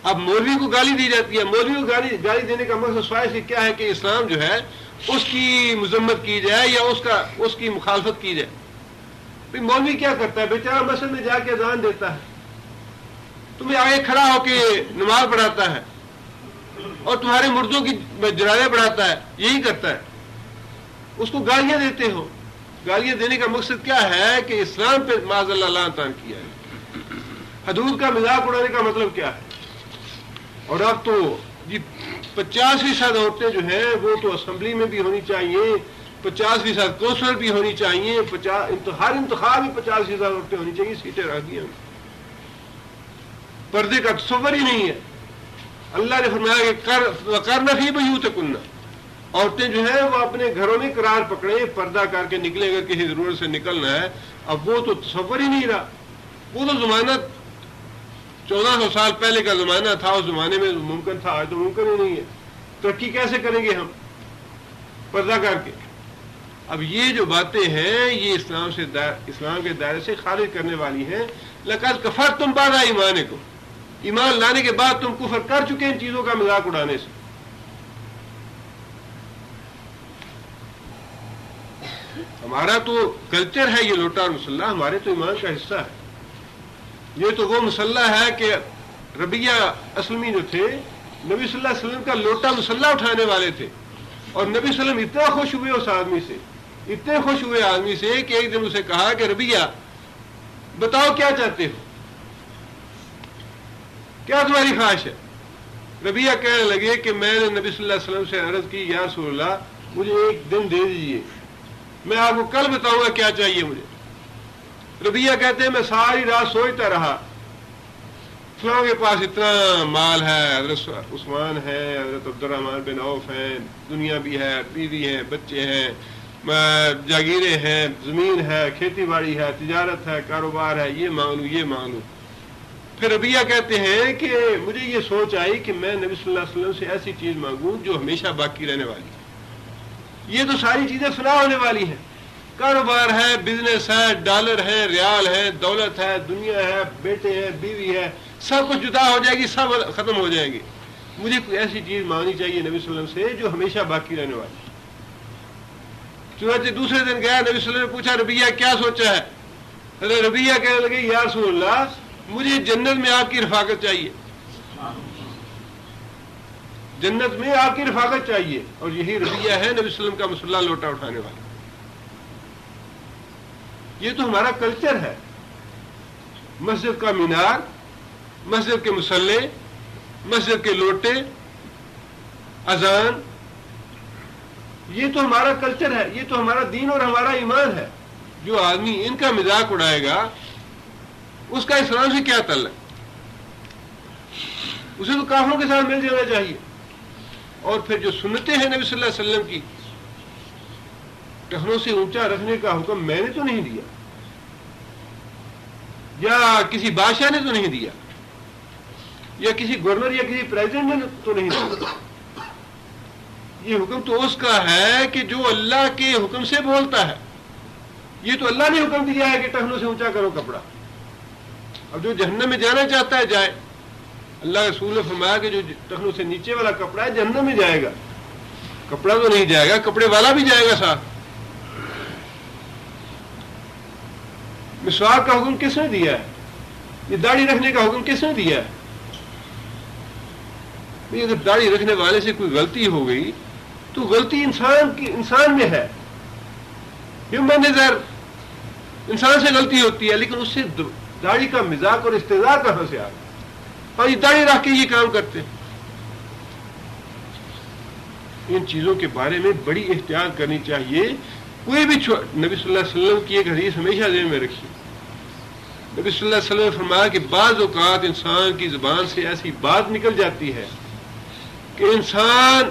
اب مولوی کو گالی دی جاتی ہے. مولوی کو گالی دینے کا مقصد سوائے سے کیا ہے کہ اسلام جو ہے اس کی مذمت کی جائے یا اس کی مخالفت کی جائے. پھر مولوی کیا کرتا ہے؟ بیچارہ مسجد میں جا کے اذان دیتا ہے، تمہیں آگے کھڑا ہو کے نماز پڑھاتا ہے اور تمہارے مردوں کی جنازے پڑھاتا ہے، یہی کرتا ہے. اس کو گالیاں دیتے ہو. گالیاں دینے کا مقصد کیا ہے کہ اسلام پہ معاذ اللہ لعنت کیا ہے. حدود کا مذاق اڑانے کا مطلب کیا ہے؟ اور اب تو جی 50% عورتیں جو ہیں وہ تو اسمبلی میں بھی ہونی چاہیے، 50% کونسلر بھی ہونی چاہیے، ہر انتخاب میں 50% عورتیں ہونی چاہیے، سیٹیں رکھ دی ہم. پردے کا تصور ہی نہیں ہے. اللہ نے فرمایا کہ وقرن فی بیوتکن، عورتیں جو ہیں وہ اپنے گھروں میں قرار پکڑیں، پردہ کر کے نکلیں اگر کسی ضرورت سے نکلنا ہے. اب وہ تو تصور ہی نہیں رہا. وہ تو زمانہ 1400 سال پہلے کا زمانہ تھا، اس زمانے میں ممکن تھا، آج تو ممکن ہی نہیں ہے. ترقی کیسے کریں گے ہم پردہ کر کے؟ اب یہ جو باتیں ہیں یہ اسلام کے دائرے سے خارج کرنے والی ہیں. لقد کفرتم بعد ایمانکم، ایمان لانے کے بعد تم کفر کر چکے ان چیزوں کا مذاق اڑانے سے. ہمارا تو کلچر ہے یہ لوٹا اور مسلح، ہمارے تو ایمان کا حصہ ہے. یہ تو وہ مسلح ہے کہ ربیہ اسلمی جو تھے نبی صلی اللہ علیہ وسلم کا لوٹا مسلح اٹھانے والے تھے، اور نبی صلی اللہ علیہ وسلم اتنا خوش ہوئے اس آدمی سے، اتنے خوش ہوئے آدمی سے کہ ایک دن اسے کہا کہ ربیہ بتاؤ کیا چاہتے ہو، کیا تمہاری خواہش ہے؟ ربیہ کہنے لگے کہ میں نے نبی صلی اللہ علیہ وسلم سے عرض کی یا رسول اللہ مجھے ایک دن دے دیجیے، میں آپ کو کل بتاؤں گا کیا چاہیے مجھے. ربیہ کہتے ہیں میں ساری رات سوچتا رہا، فلاں کے پاس اتنا مال ہے، حضرت عثمان ہے، حضرت عبد الرحمن بن عوف ہیں، دنیا بھی ہے، بیوی ہے، بچے ہیں، جاگیریں ہیں، زمین ہے، کھیتی باڑی ہے، تجارت ہے، کاروبار ہے، یہ مانگ لوں یہ مانگ لوں. پھر ربیہ کہتے ہیں کہ مجھے یہ سوچ آئی کہ میں نبی صلی اللہ علیہ وسلم سے ایسی چیز مانگوں جو ہمیشہ باقی رہنے والی ہے. یہ تو ساری چیزیں فنا ہونے والی ہیں، کاروبار ہے، بزنس ہے، ڈالر ہے، ریال ہے، دولت ہے، دنیا ہے، بیٹے ہیں، بیوی ہے، سب کچھ جدا ہو جائے گی، سب ختم ہو جائیں گے. مجھے کوئی ایسی چیز مانگنی چاہیے نبی صلی اللہ علیہ وسلم سے جو ہمیشہ باقی رہنے والی ہے. چنانچہ دوسرے دن گیا، نبی صلی اللہ علیہ وسلم نے پوچھا ربیہ کیا سوچا ہے؟ حضرت ربیہ کہنے لگے یا رسول اللہ مجھے جنت میں آپ کی رفاقت چاہیے، جنت میں آپ کی رفاقت چاہیے. اور یہی ربیہ ہے نبی صلی اللہ علیہ وسلم کا مسلح لوٹا اٹھانے والا. یہ تو ہمارا کلچر ہے. مسجد کا مینار، مسجد کے مسلح، مسجد کے لوٹے، اذان، یہ تو ہمارا کلچر ہے، یہ تو ہمارا دین اور ہمارا ایمان ہے. جو آدمی ان کا مذاق اڑائے گا اس کا اسلام سے کیا تعلق؟ اسے تو کافروں کے ساتھ مل جانا چاہیے. اور پھر جو سنتیں ہیں نبی صلی اللہ علیہ وسلم کی، ٹخنوں سے اونچا رکھنے کا حکم میں نے تو نہیں دیا، یا کسی بادشاہ نے تو نہیں دیا، یا کسی گورنر یا کسی پریزیڈنٹ نے تو نہیں دیا. یہ حکم تو اس کا ہے کہ جو اللہ کے حکم سے بولتا ہے. یہ تو اللہ نے حکم دیا ہے کہ ٹخنوں سے اونچا کرو کپڑا. اب جو جہنم میں جانا چاہتا ہے جائے. اللہ کے رسول نے فرمایا کہ جو ٹخنوں سے نیچے والا کپڑا ہے جہنم میں جائے گا. کپڑا تو نہیں جائے گا، کپڑے والا بھی جائے گا ساتھ. مسواک کا حکم کس نے دیا ہے؟ یہ داڑھی رکھنے کا حکم کس نے دیا ہے؟ اگر داڑھی رکھنے والے سے کوئی غلطی ہو گئی تو غلطی انسان میں ہے. ہیومن نیچر، انسان سے غلطی ہوتی ہے، لیکن اس سے داڑھی کا مذاق اور استہزاء کہاں سے آ گیا؟ اور یہ داڑھی رکھ کے یہ کام کرتے ہیں. ان چیزوں کے بارے میں بڑی احتیاط کرنی چاہیے. کوئی بھی نبی صلی اللہ علیہ وسلم کی ایک حدیث ہمیشہ ذہن میں رکھیے. نبی صلی اللہ علیہ وسلم نے فرمایا کہ بعض اوقات انسان کی زبان سے ایسی بات نکل جاتی ہے کہ انسان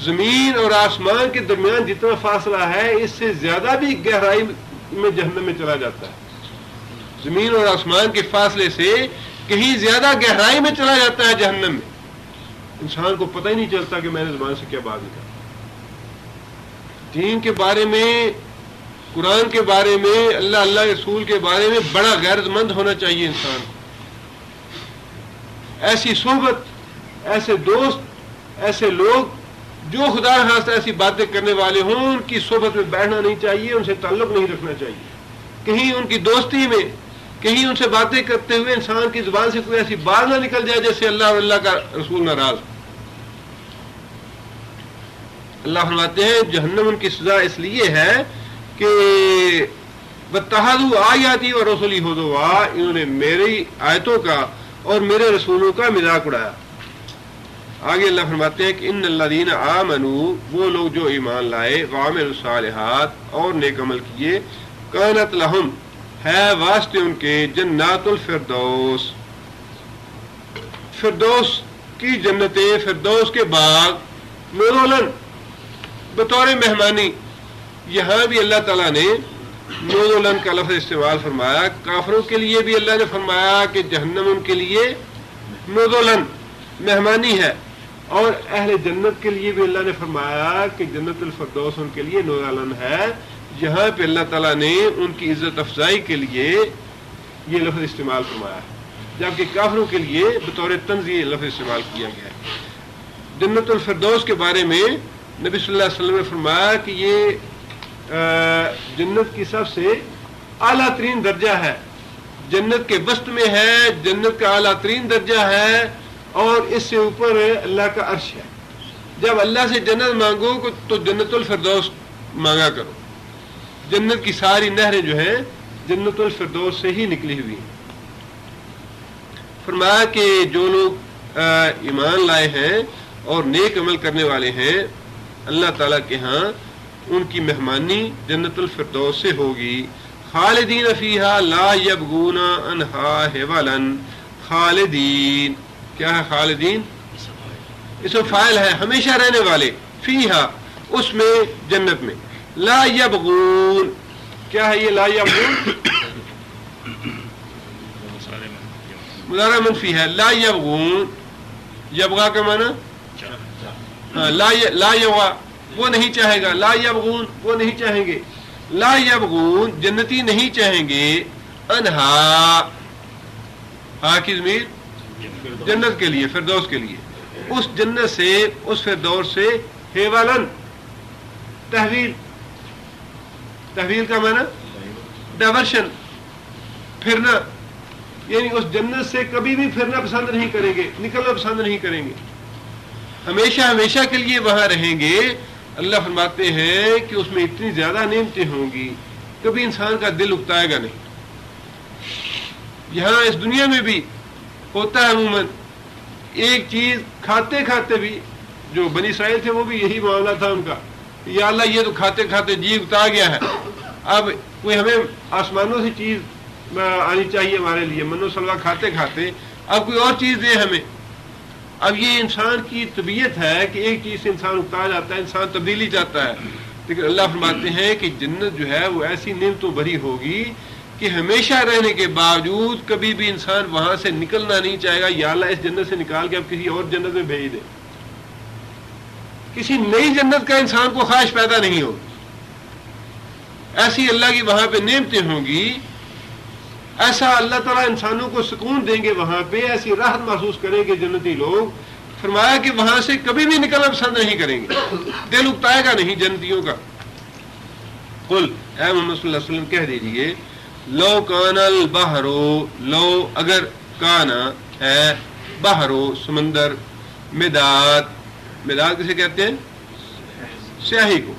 زمین اور آسمان کے درمیان جتنا فاصلہ ہے اس سے زیادہ بھی گہرائی میں جہنم میں چلا جاتا ہے. زمین اور آسمان کے فاصلے سے کہیں زیادہ گہرائی میں چلا جاتا ہے جہنم میں. انسان کو پتہ ہی نہیں چلتا کہ میں نے زبان سے کیا بات نکالی. دین کے بارے میں، قرآن کے بارے میں، اللہ کے رسول کے بارے میں بڑا غیرت مند ہونا چاہیے انسان کو. ایسی صحبت، ایسے دوست، ایسے لوگ جو خدا خواستہ ایسی باتیں کرنے والے ہوں ان کی صحبت میں بیٹھنا نہیں چاہیے، ان سے تعلق نہیں رکھنا چاہیے. کہیں ان کی دوستی میں، کہیں ان سے باتیں کرتے ہوئے انسان کی زبان سے کوئی ایسی بات نہ نکل جائے جیسے اللہ اور اللہ کا رسول ناراض. اللہ فرماتے ہیں جہنم ان کی سزا اس لیے ہے کہ واتخذوا آیاتی و رسلی ہزوا، انہوں نے میری آیتوں کا اور میرے رسولوں کا مذاق اڑایا۔ آگے اللہ فرماتے ہیں کہ ان الذین آمنوا، وہ لوگ جو ایمان لائے، وعملوا الصالحات، اور نیک عمل کیے، کانت لہم، ہے واسطے ان کے، جنات الفردوس، فردوس کی جنتیں، فردوس کے باغ، نزلاً، بطور مہمانی۔ یہاں بھی اللہ تعالیٰ نے نزلاً کا لفظ استعمال فرمایا۔ کافروں کے لیے بھی اللہ نے فرمایا کہ جہنم ان کے لیے نزلاً، مہمانی ہے، اور اہل جنت کے لیے بھی اللہ نے فرمایا کہ جنت الفردوس ان کے لیے نزلاً ہے۔ یہاں پہ اللہ تعالیٰ نے ان کی عزت افزائی کے لیے یہ لفظ استعمال فرمایا ہے، جبکہ کافروں کے لیے بطور تنزیہ لفظ استعمال کیا گیا ہے۔ جنت الفردوس کے بارے میں نبی صلی اللہ علیہ وسلم نے فرمایا کہ یہ جنت کی سب سے اعلیٰ ترین درجہ ہے، جنت کے وسط میں ہے، جنت کا اعلیٰ ترین درجہ ہے، اور اس سے اوپر اللہ کا عرش ہے۔ جب اللہ سے جنت مانگو تو جنت الفردوس مانگا کرو۔ جنت کی ساری نہریں جو ہیں جنت الفردوس سے ہی نکلی ہوئی ہیں۔ فرمایا کہ جو لوگ ایمان لائے ہیں اور نیک عمل کرنے والے ہیں، اللہ تعالیٰ کے ہاں ان کی مہمانی جنت الفردوس سے ہوگی۔ خالدین فیہا لا یبغون عنہا حولا، خالدین کیا ہے؟ خالدین اسم فاعل ہے، ہمیشہ رہنے والے، فیہا اس میں، جنت میں، لا یبغون کیا ہے؟ یہ لا یبغون مضارع منفی ہے، لا یبغون، یبغا کا معنی لا یبغا وہ نہیں چاہے گا، لا یبغون وہ نہیں چاہیں گے، لا یبغون جنتی نہیں چاہیں گے، انہا ہا کی ضمیر جنت کے لیے، فردوس کے لیے، اس جنت سے، اس فردوس سے، ہیوالن تحویل، تحویل کا معنی ڈائیورشن، پھرنا، یعنی اس جنت سے کبھی بھی پھرنا پسند نہیں کریں گے، نکلنا پسند نہیں کریں گے، ہمیشہ ہمیشہ کے لیے وہاں رہیں گے۔ اللہ فرماتے ہیں کہ اس میں اتنی زیادہ نعمتیں ہوں گی، کبھی انسان کا دل اکتائے گا نہیں۔ یہاں اس دنیا میں بھی ہوتا ہے عموماً، ایک چیز کھاتے کھاتے بھی، جو بنی اسرائیل تھے وہ بھی یہی معاملہ تھا ان کا، یا اللہ یہ تو کھاتے کھاتے جی اکتا گیا ہے، اب کوئی ہمیں آسمانوں سے چیز آنی چاہیے ہمارے لیے، منو سلوا کھاتے کھاتے اب کوئی اور چیز دے ہمیں۔ اب یہ انسان کی طبیعت ہے کہ ایک چیز سے انسان اکتا جاتا ہے، انسان تبدیلی چاہتا ہے، لیکن اللہ فرماتے ہیں کہ جنت جو ہے وہ ایسی نعمتوں بھری ہوگی کہ ہمیشہ رہنے کے باوجود کبھی بھی انسان وہاں سے نکلنا نہیں چاہے گا، یا اللہ اس جنت سے نکال کے اب کسی اور جنت میں بھیج دے۔ کسی نئی جنت کا انسان کو خواہش پیدا نہیں ہوگی، ایسی اللہ کی وہاں پہ نعمتیں ہوں گی، ایسا اللہ تعالیٰ انسانوں کو سکون دیں گے وہاں پہ، ایسی راحت محسوس کریں گے جنتی لوگ۔ فرمایا کہ وہاں سے کبھی بھی نکلنا پسند نہیں کریں گے، دل اکتائے گا نہیں جنتیوں کا۔ قل اے محمد صلی اللہ علیہ وسلم کہہ دیجئے، لو کان البحر، لو اگر کانا ہے، بحر سمندر، مداد، مداد کسے کہتے ہیں؟ سیاہی کو،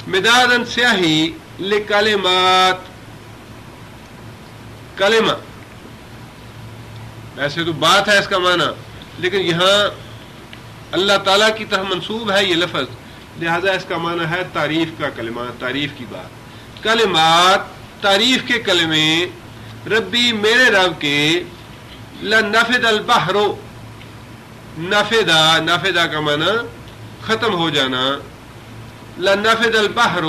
مدادن سیاہی، لکلمات، کلمہ ویسے تو بات ہے اس کا معنی، لیکن یہاں اللہ تعالیٰ کی طرف منسوب ہے یہ لفظ، لہذا اس کا معنی ہے تعریف کا کلمہ، تعریف کی بات، کلمات تعریف کے کلمے، ربی میرے رب کے، لنفد البحر، نفدہ، نفدہ کا معنی ختم ہو جانا، لنفد البحر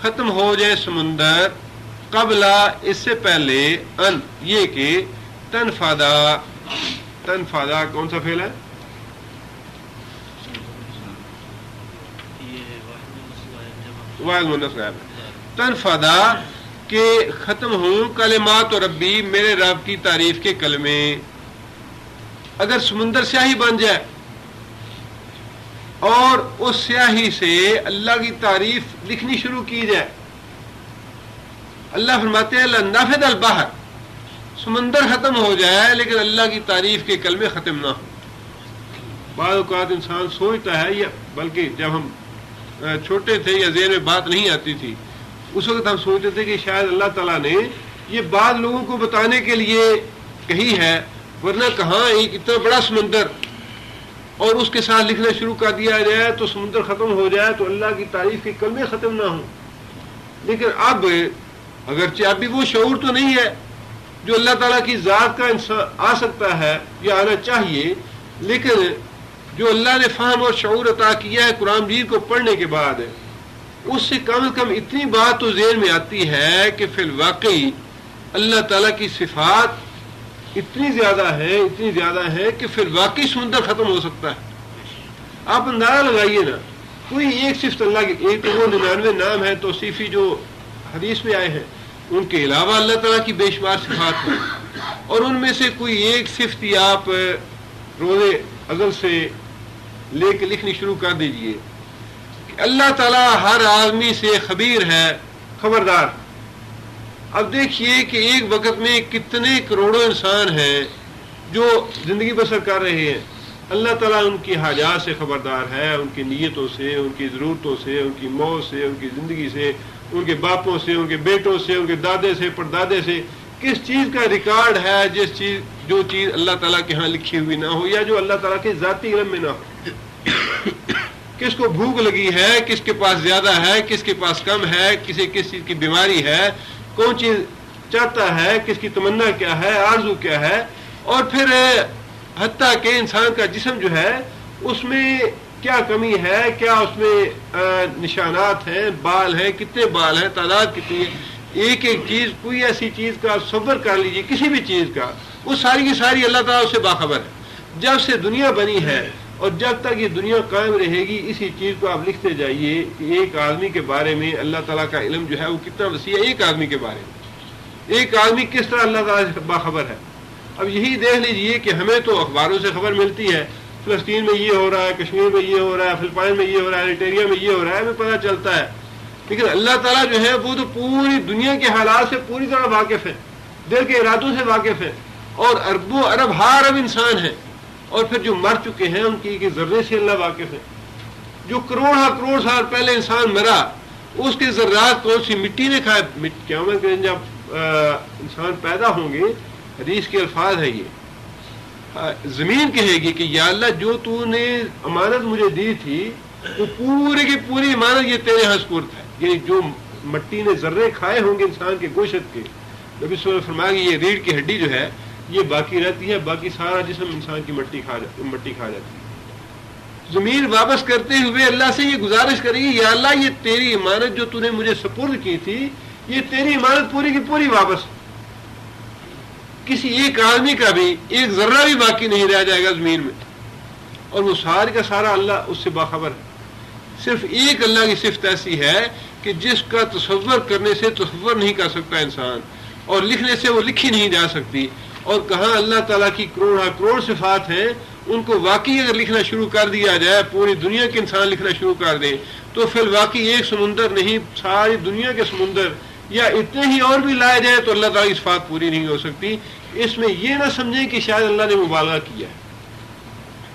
ختم ہو جائے سمندر، قبل اس سے پہلے، ان یہ کہ تنفدا، تنفدا کون سا فعل ہے؟ واحد مؤنث غائب ہے، تنفدا کہ ختم ہوں، کلمات ربی میرے رب کی تعریف کے کلمے۔ اگر سمندر سیاہی بن جائے اور اس سیاہی سے اللہ کی تعریف لکھنی شروع کی جائے، اللہ فرماتے ہیں لنفد البحر، سمندر ختم ہو جائے لیکن اللہ کی تعریف کے کلمے ختم نہ ہوں۔ بعض اوقات انسان سوچتا ہے، یا بلکہ جب ہم چھوٹے تھے یا ذہن میں بات نہیں آتی تھی اس وقت ہم سوچتے تھے کہ شاید اللہ تعالیٰ نے یہ بات لوگوں کو بتانے کے لیے کہی ہے، ورنہ کہاں ایک اتنا بڑا سمندر اور اس کے ساتھ لکھنا شروع کر دیا جائے تو سمندر ختم ہو جائے تو اللہ کی تعریف کے کلمے ختم نہ ہوں۔ لیکن اب اگرچہ ابھی وہ شعور تو نہیں ہے جو اللہ تعالیٰ کی ذات کا انسان آ سکتا ہے یا آنا چاہیے، لیکن جو اللہ نے فہم اور شعور عطا کیا ہے قرآن مجید کو پڑھنے کے بعد، اس سے کم از کم اتنی بات تو ذہن میں آتی ہے کہ فی الواقعی اللہ تعالیٰ کی صفات اتنی زیادہ ہے کہ پھر واقعی سمندر ختم ہو سکتا ہے۔ آپ اندازہ لگائیے نا، کوئی ایک صفت اللہ کی، ایک تو وہ 99 نام ہے توصیفی جو حدیث میں آئے ہیں، ان کے علاوہ اللہ تعالیٰ کی بے شمار صفات ہیں، اور ان میں سے کوئی ایک صفت ہی آپ روز ازل سے لے کے لکھنی شروع کر دیجئے کہ اللہ تعالیٰ ہر آدمی سے خبیر ہے، خبردار۔ اب دیکھیے کہ ایک وقت میں کتنے کروڑوں انسان ہیں جو زندگی بسر کر رہے ہیں، اللہ تعالیٰ ان کی حاجات سے خبردار ہے، ان کی نیتوں سے، ان کی ضرورتوں سے، ان کی موت سے، ان کی زندگی سے، ان کے باپوں سے، ان کے بیٹوں سے، ان کے دادے سے، پردادے سے، کس چیز کا ریکارڈ ہے جو چیز اللہ تعالیٰ کے ہاں لکھی ہوئی نہ ہو یا جو اللہ تعالیٰ کے ذاتی علم میں نہ ہو۔ کس کو بھوک لگی ہے، کس کے پاس زیادہ ہے، کس کے پاس کم ہے، کسی کس چیز کی بیماری ہے، کون چیز چاہتا ہے، کس کی تمنا کیا ہے، آرزو کیا ہے، اور پھر حتیٰ کہ انسان کا جسم جو ہے اس میں کیا کمی ہے، کیا اس میں نشانات ہیں، بال ہیں، کتنے بال ہیں، تعداد کتنی ہے، ایک ایک چیز، کوئی ایسی چیز کا تصور کر لیجئے کسی بھی چیز کا، وہ ساری کی ساری اللہ تعالیٰ سے باخبر ہے۔ جب سے دنیا بنی ہے اور جب تک یہ دنیا قائم رہے گی، اسی چیز کو آپ لکھتے جائیے کہ ایک آدمی کے بارے میں اللہ تعالیٰ کا علم جو ہے وہ کتنا وسیع ہے۔ ایک آدمی کے بارے میں ایک آدمی کس طرح اللہ تعالیٰ سے باخبر ہے۔ اب یہی دیکھ لیجئے کہ ہمیں تو اخباروں سے خبر ملتی ہے، فلسطین میں یہ ہو رہا ہے، کشمیر میں یہ ہو رہا ہے، فلپائن میں یہ ہو رہا ہے، الٹیریا میں یہ ہو رہا ہے، ہمیں پتہ چلتا ہے، لیکن اللہ تعالیٰ جو ہے وہ تو پوری دنیا کے حالات سے پوری طرح واقف ہے، دل کے ارادوں سے واقف ہے، اور اربوں ارب ہر انسان ہیں، اور پھر جو مر چکے ہیں ان کی ذرے سے اللہ واقف ہے۔ جو کروڑ سال پہلے انسان مرا، اس کے ذرات کون سی مٹی نے کھائے، قیامت کے دن جب انسان پیدا ہوں گے، حدیث کے الفاظ ہے یہ، زمین کہے گی کہ یا اللہ جو تو نے امانت مجھے دی تھی وہ پوری کی پوری امانت یہ تیرے ہاں سپرد ہے، یعنی جو مٹی نے ذرے کھائے ہوں گے انسان کے گوشت کے، نبی صلی اللہ علیہ وسلم فرمایا کہ یہ ریڑھ کی ہڈی جو ہے یہ باقی رہتی ہے، باقی سارا جسم انسان کی مٹی کھا جاتی ہے۔ زمین واپس کرتے ہوئے اللہ سے یہ گزارش کرے گی یا اللہ یہ تیری امانت جو تو نے مجھے سپرد کی تھی، یہ تیری امانت پوری کی پوری واپس، کسی ایک آدمی کا بھی ایک ذرہ بھی باقی نہیں رہ جائے گا زمین میں، اور وہ سارا کا سارا اللہ اس سے باخبر ہے۔ صرف ایک اللہ کی صفت ایسی ہے کہ جس کا تصور کرنے سے تصور نہیں کر سکتا انسان، اور لکھنے سے وہ لکھی نہیں جا سکتی، اور کہاں اللہ تعالیٰ کی کروڑ صفات ہیں، ان کو واقعی اگر لکھنا شروع کر دیا جائے، پوری دنیا کے انسان لکھنا شروع کر دیں، تو پھر واقعی ایک سمندر نہیں، ساری دنیا کے سمندر یا اتنے ہی اور بھی لائے جائیں تو اللہ تعالیٰ کی صفات پوری نہیں ہو سکتی۔ اس میں یہ نہ سمجھیں کہ شاید اللہ نے مبالغہ کیا ہے،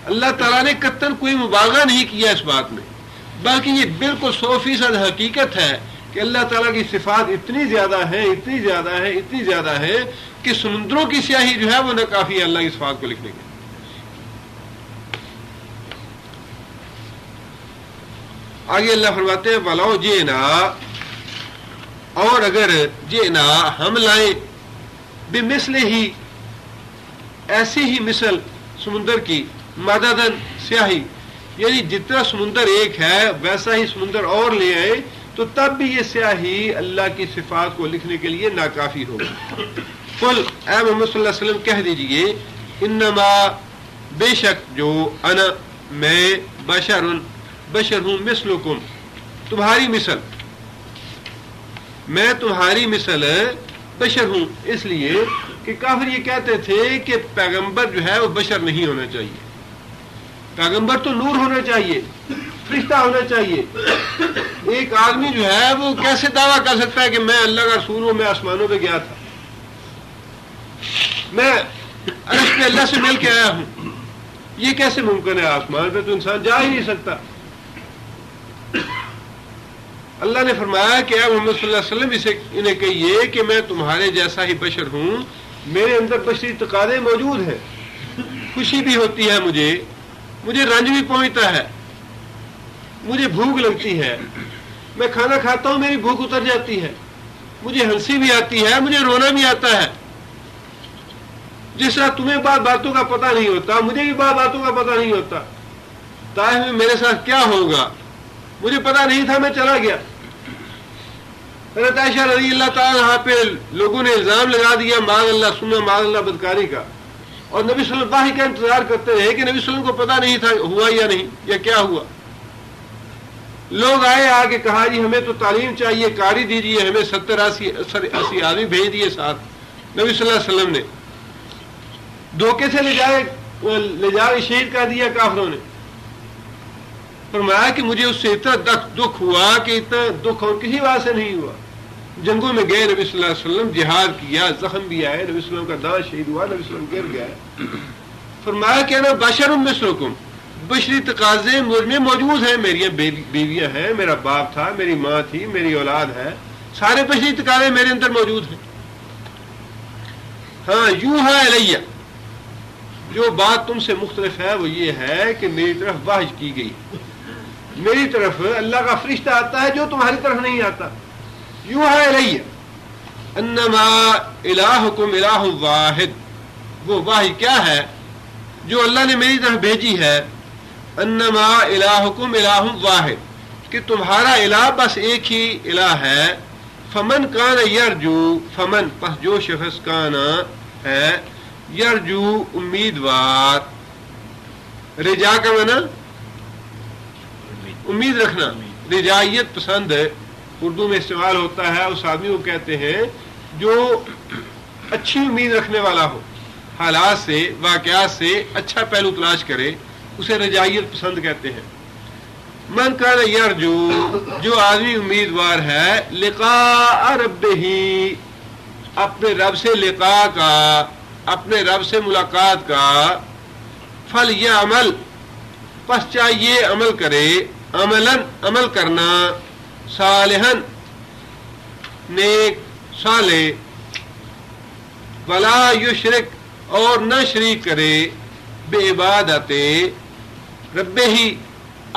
اللہ تعالیٰ نے قطعاً کوئی مبالغہ نہیں کیا اس بات میں، بلکہ یہ بالکل 100% حقیقت ہے کہ اللہ تعالیٰ کی صفات اتنی زیادہ ہے کہ سمندروں کی سیاہی جو ہے وہ نہ کافی ہے اللہ کی صفات کو لکھنے کے۔ آگے اللہ فرماتے ہیں وَلَوْ جِئْنَا، اور اگر جئنا ہم لائیں بِمِثْلِهِ، ایسی ہی مثل سمندر کی، مددن سیاہی، یعنی جتنا سمندر ایک ہے ویسا ہی سمندر اور لے آئے تو تب بھی یہ سیاہی اللہ کی صفات کو لکھنے کے لیے ناکافی ہوگی۔ قل، اے محمد صلی اللہ علیہ وسلم کہہ دیجئے، انما، بے شک جو، انا، میں، بشر ہوں، مثلکم، تمہاری مثل، میں تمہاری مثل بشر ہوں، اس لیے کہ کافر یہ کہتے تھے کہ پیغمبر جو ہے وہ بشر نہیں ہونا چاہیے، پیغمبر تو نور ہونا چاہیے، فرشتہ ہونا چاہیے۔ ایک آدمی جو ہے وہ کیسے دعویٰ کر سکتا ہے کہ میں اللہ کا رسول ہوں، میں آسمانوں پہ گیا تھا، میں عرش پہ اللہ سے مل کے آیا ہوں، یہ کیسے ممکن ہے؟ آسمان پہ تو انسان جا ہی نہیں سکتا۔ اللہ نے فرمایا کہ اے محمد صلی اللہ علیہ وسلم انہیں کہیے کہ میں تمہارے جیسا ہی بشر ہوں، میرے اندر بشری تقاضے موجود ہیں، خوشی بھی ہوتی ہے، مجھے رنج بھی پہنچتا ہے، مجھے بھوک لگتی ہے، میں کھانا کھاتا ہوں میری بھوک اتر جاتی ہے، مجھے ہنسی بھی آتی ہے، مجھے رونا بھی آتا ہے۔ جس طرح تمہیں بعض باتوں کا پتہ نہیں ہوتا، مجھے بھی بعض باتوں کا پتہ نہیں ہوتا، طائف میں میرے ساتھ کیا ہوگا مجھے پتہ نہیں تھا، میں چلا گیا۔ حضرت عائشہ رضی اللہ تعالیٰ عنہا پہ لوگوں نے الزام لگا دیا معاذ اللہ سنہ معاذ اللہ بدکاری کا، اور نبی صلی اللہ علیہ وسلم کا انتظار کرتے رہے کہ نبی صلی اللہ علیہ وسلم کو پتہ نہیں تھا ہوا یا نہیں یا کیا ہوا۔ لوگ آئے، آ کے کہا جی ہمیں تو تعلیم چاہیے، قاری دیجیے، ہمیں 70-80 آدمی بھیج دیے ساتھ۔ نبی صلی اللہ علیہ وسلم نے دھوکے سے لے جا کے شہید کر دیا کافروں نے۔ فرمایا کہ مجھے اس سے اتنا دکھ ہوا کہ اتنا دکھ اور کسی بات سے نہیں ہوا۔ جنگوں میں گئے نبی صلی اللہ علیہ وسلم، جہاد کیا، زخم بھی آئے، نبی صلی اللہ علیہ وسلم کا دانت شہید ہوا، نبی صلی اللہ علیہ وسلم گر گئے۔ فرمایا کہ انا بشر مثلکم، بشری تقاضے مجھ میں موجود ہیں، میری بیویاں ہیں، میرا باپ تھا، میری ماں تھی، میری اولاد ہے، سارے بشری تقاضے میرے اندر موجود ہیں۔ ہاں یوحی الیہ، جو بات تم سے مختلف ہے وہ یہ ہے کہ میری طرف وحی کی گئی، میری طرف اللہ کا فرشتہ آتا ہے جو تمہاری طرف نہیں آتا۔ یوحی الیہ انما الہکم الہ واحد، وہ وحی کیا ہے جو اللہ نے میری طرف بھیجی ہے، انما الہکم الہ واحد، کہ تمہارا الہ بس ایک ہی الہ ہے۔ فمن کان یرجو، فمن پس جو شخص کانا ہے، یرجو امیدوار، رجا کا معنی امید رکھنا، رجائیت پسند اردو میں استعمال ہوتا ہے، اس آدمی کو کہتے ہیں جو اچھی امید رکھنے والا ہو، حالات سے واقعات سے اچھا پہلو تلاش کرے، اسے رجائیت پسند کہتے ہیں۔ من کان یرجو، جو آدمی امیدوار ہے، لقاء ربہ، اپنے رب سے لقاء کا، اپنے رب سے ملاقات کا، فلیعمل، پس چاہیے عمل کرے، عمل کرنا، صالحاً نیک صالح، ولا یشرک، اور نہ شریک کرے، بے عبادت رب ہی،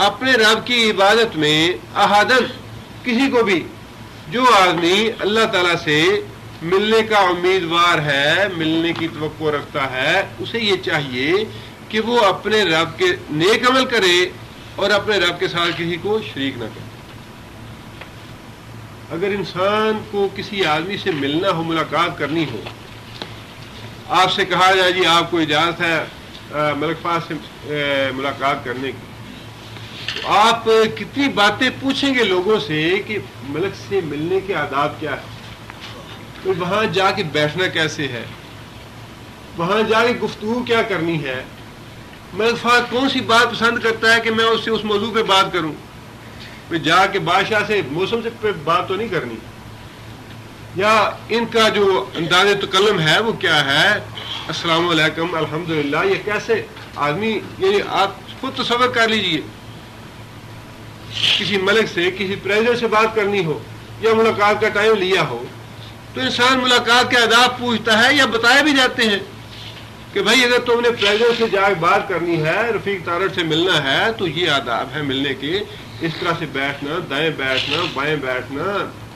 اپنے رب کی عبادت میں، احدن، کسی کو بھی۔ جو آدمی اللہ تعالیٰ سے ملنے کا امیدوار ہے، ملنے کی توقع رکھتا ہے، اسے یہ چاہیے کہ وہ اپنے رب کے نیک عمل کرے اور اپنے رب کے ساتھ کسی کو شریک نہ کرے۔ اگر انسان کو کسی آدمی سے ملنا ہو، ملاقات کرنی ہو، آپ سے کہا جائے جی آپ کو اجازت ہے ملک فاض سے ملاقات کرنے کی، تو آپ کتنی باتیں پوچھیں گے لوگوں سے کہ ملک سے ملنے کے آداب کیا ہے، تو وہاں جا کے بیٹھنا کیسے ہے، وہاں جا کے گفتگو کیا کرنی ہے، ملک فاض کون سی بات پسند کرتا ہے کہ میں اس سے اس موضوع پہ بات کروں، پھر جا کے بادشاہ سے موسم سے پہ بات تو نہیں کرنی، یا ان کا جو انداز تکلم ہے وہ کیا ہے، السلام علیکم الحمدللہ، یہ کیسے آدمی، یعنی آپ خود تصور کر لیجئے کسی ملک سے، کسی پریزیڈنٹ سے بات کرنی ہو یا ملاقات کا ٹائم لیا ہو، تو انسان ملاقات کے آداب پوچھتا ہے یا بتائے بھی جاتے ہیں کہ بھائی اگر تم نے پریزیڈنٹ سے جا کے بات کرنی ہے، رفیق تارڑ سے ملنا ہے، تو یہ آداب ہے ملنے کے، اس طرح سے بیٹھنا، دائیں بیٹھنا، بائیں بیٹھنا،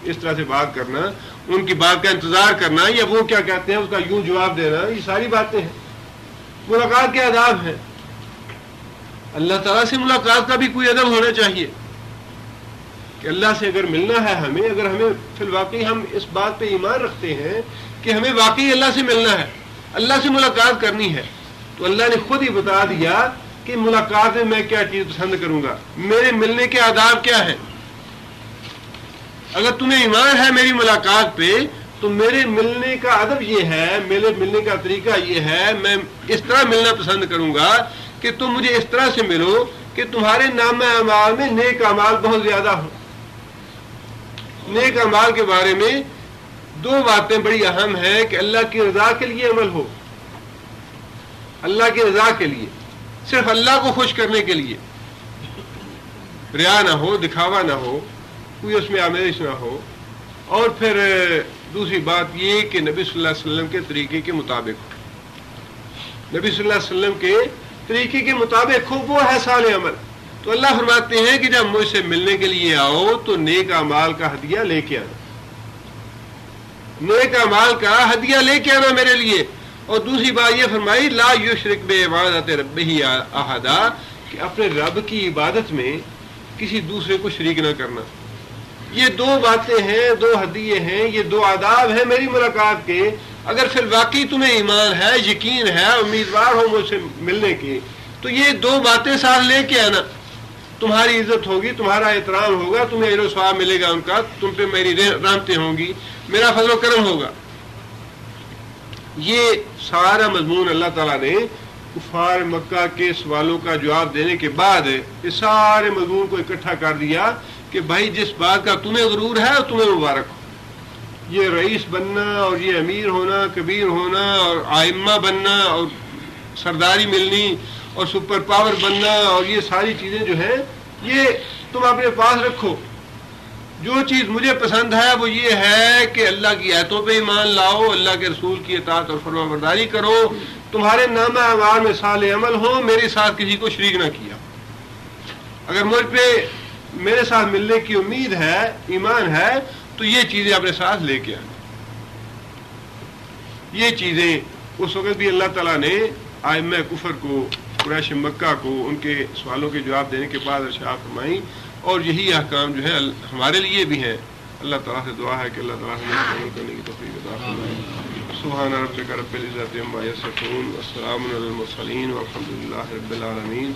اس طرح سے بات کرنا، ان کی بات کا انتظار کرنا، یا وہ کیا کہتے ہیں اس کا یوں جواب دینا، یہ ساری باتیں ہیں، ملاقات کے آداب ہیں۔ اللہ تعالیٰ سے ملاقات کا بھی کوئی ادب ہونا چاہیے کہ اللہ سے اگر ملنا ہے ہمیں، اگر ہمیں فی الواقع ہم اس بات پہ ایمان رکھتے ہیں کہ ہمیں واقعی اللہ سے ملنا ہے، اللہ سے ملاقات کرنی ہے، تو اللہ نے خود ہی بتا دیا کہ ملاقات میں کیا چیز پسند کروں گا، میرے ملنے کے آداب کیا ہیں۔ اگر تمہیں ایمان ہے میری ملاقات پہ، تو میرے ملنے کا ادب یہ ہے، میرے ملنے کا طریقہ یہ ہے، میں اس طرح ملنا پسند کروں گا کہ تم مجھے اس طرح سے ملو کہ تمہارے نامہ اعمال میں نیک اعمال بہت زیادہ ہوں۔ نیک اعمال کے بارے میں دو باتیں بڑی اہم ہیں کہ اللہ کی رضا کے لیے عمل ہو، اللہ کی رضا کے لیے، صرف اللہ کو خوش کرنے کے لیے، ریا نہ ہو، دکھاوا نہ ہو، کوئی اس میں آمیزش نہ ہو، اور پھر دوسری بات یہ کہ نبی صلی اللہ علیہ وسلم کے طریقے کے مطابق ہو، نبی صلی اللہ علیہ وسلم کے طریقے کے مطابق ہو، وہ ہے صالح عمل۔ تو اللہ فرماتے ہیں کہ جب مجھ سے ملنے کے لیے آؤ تو نیک اعمال کا ہدیہ لے کے آنا، نیک اعمال کا ہدیہ لے کے آنا میرے لیے۔ اور دوسری بات یہ فرمائی لا یشرک بعبادت ربہ احدا، کہ اپنے رب کی عبادت میں کسی دوسرے کو شریک نہ کرنا۔ یہ دو باتیں ہیں، دو ہدیے ہیں، یہ دو آداب ہیں میری ملاقات کے۔ اگر پھر واقعی تمہیں ایمان ہے، یقین ہے، امیدوار ہو مجھ سے ملنے کی، تو یہ دو باتیں ساتھ لے کے آنا۔ تمہاری عزت ہوگی، تمہارا احترام ہوگا، تمہیں اجر و ثواب ملے گا ان کا، تم پہ میری رحمتیں ہوں گی، میرا فضل و کرم ہوگا۔ یہ سارا مضمون اللہ تعالیٰ نے کفار مکہ کے سوالوں کا جواب دینے کے بعد اس سارے مضمون کو اکٹھا کر دیا کہ بھائی جس بات کا تمہیں غرور ہے تمہیں مبارک ہو۔ یہ رئیس بننا اور یہ امیر ہونا، کبیر ہونا اور آئمہ بننا اور سرداری ملنی اور سپر پاور بننا اور یہ ساری چیزیں جو ہیں یہ تم اپنے پاس رکھو۔ جو چیز مجھے پسند ہے وہ یہ ہے کہ اللہ کی آیتوں پہ ایمان لاؤ، اللہ کے رسول کی اطاعت اور فرما برداری کرو، تمہارے نامہ اعمال میں صالح عمل ہو، میرے ساتھ کسی کو شریک نہ کیا۔ اگر مجھ پہ میرے ساتھ ملنے کی امید ہے، ایمان ہے، تو یہ چیزیں اپنے ساتھ لے کے آنا۔ یہ چیزیں اس وقت بھی اللہ تعالیٰ نے ائمہ کفر کو، قریش مکہ کو ان کے سوالوں کے جواب دینے کے بعد ارشاد فرمائیں، اور یہی احکام جو ہے ہمارے لیے بھی ہیں۔ اللہ تعالیٰ سے دعا ہے کہ اللہ تعالیٰ ہمیں عمل کرنے کی توفیق عطا فرمائے۔ سبحان ربک رب العزۃ عما یصفون والسلام علی المرسلین والحمد للہ رب العالمین۔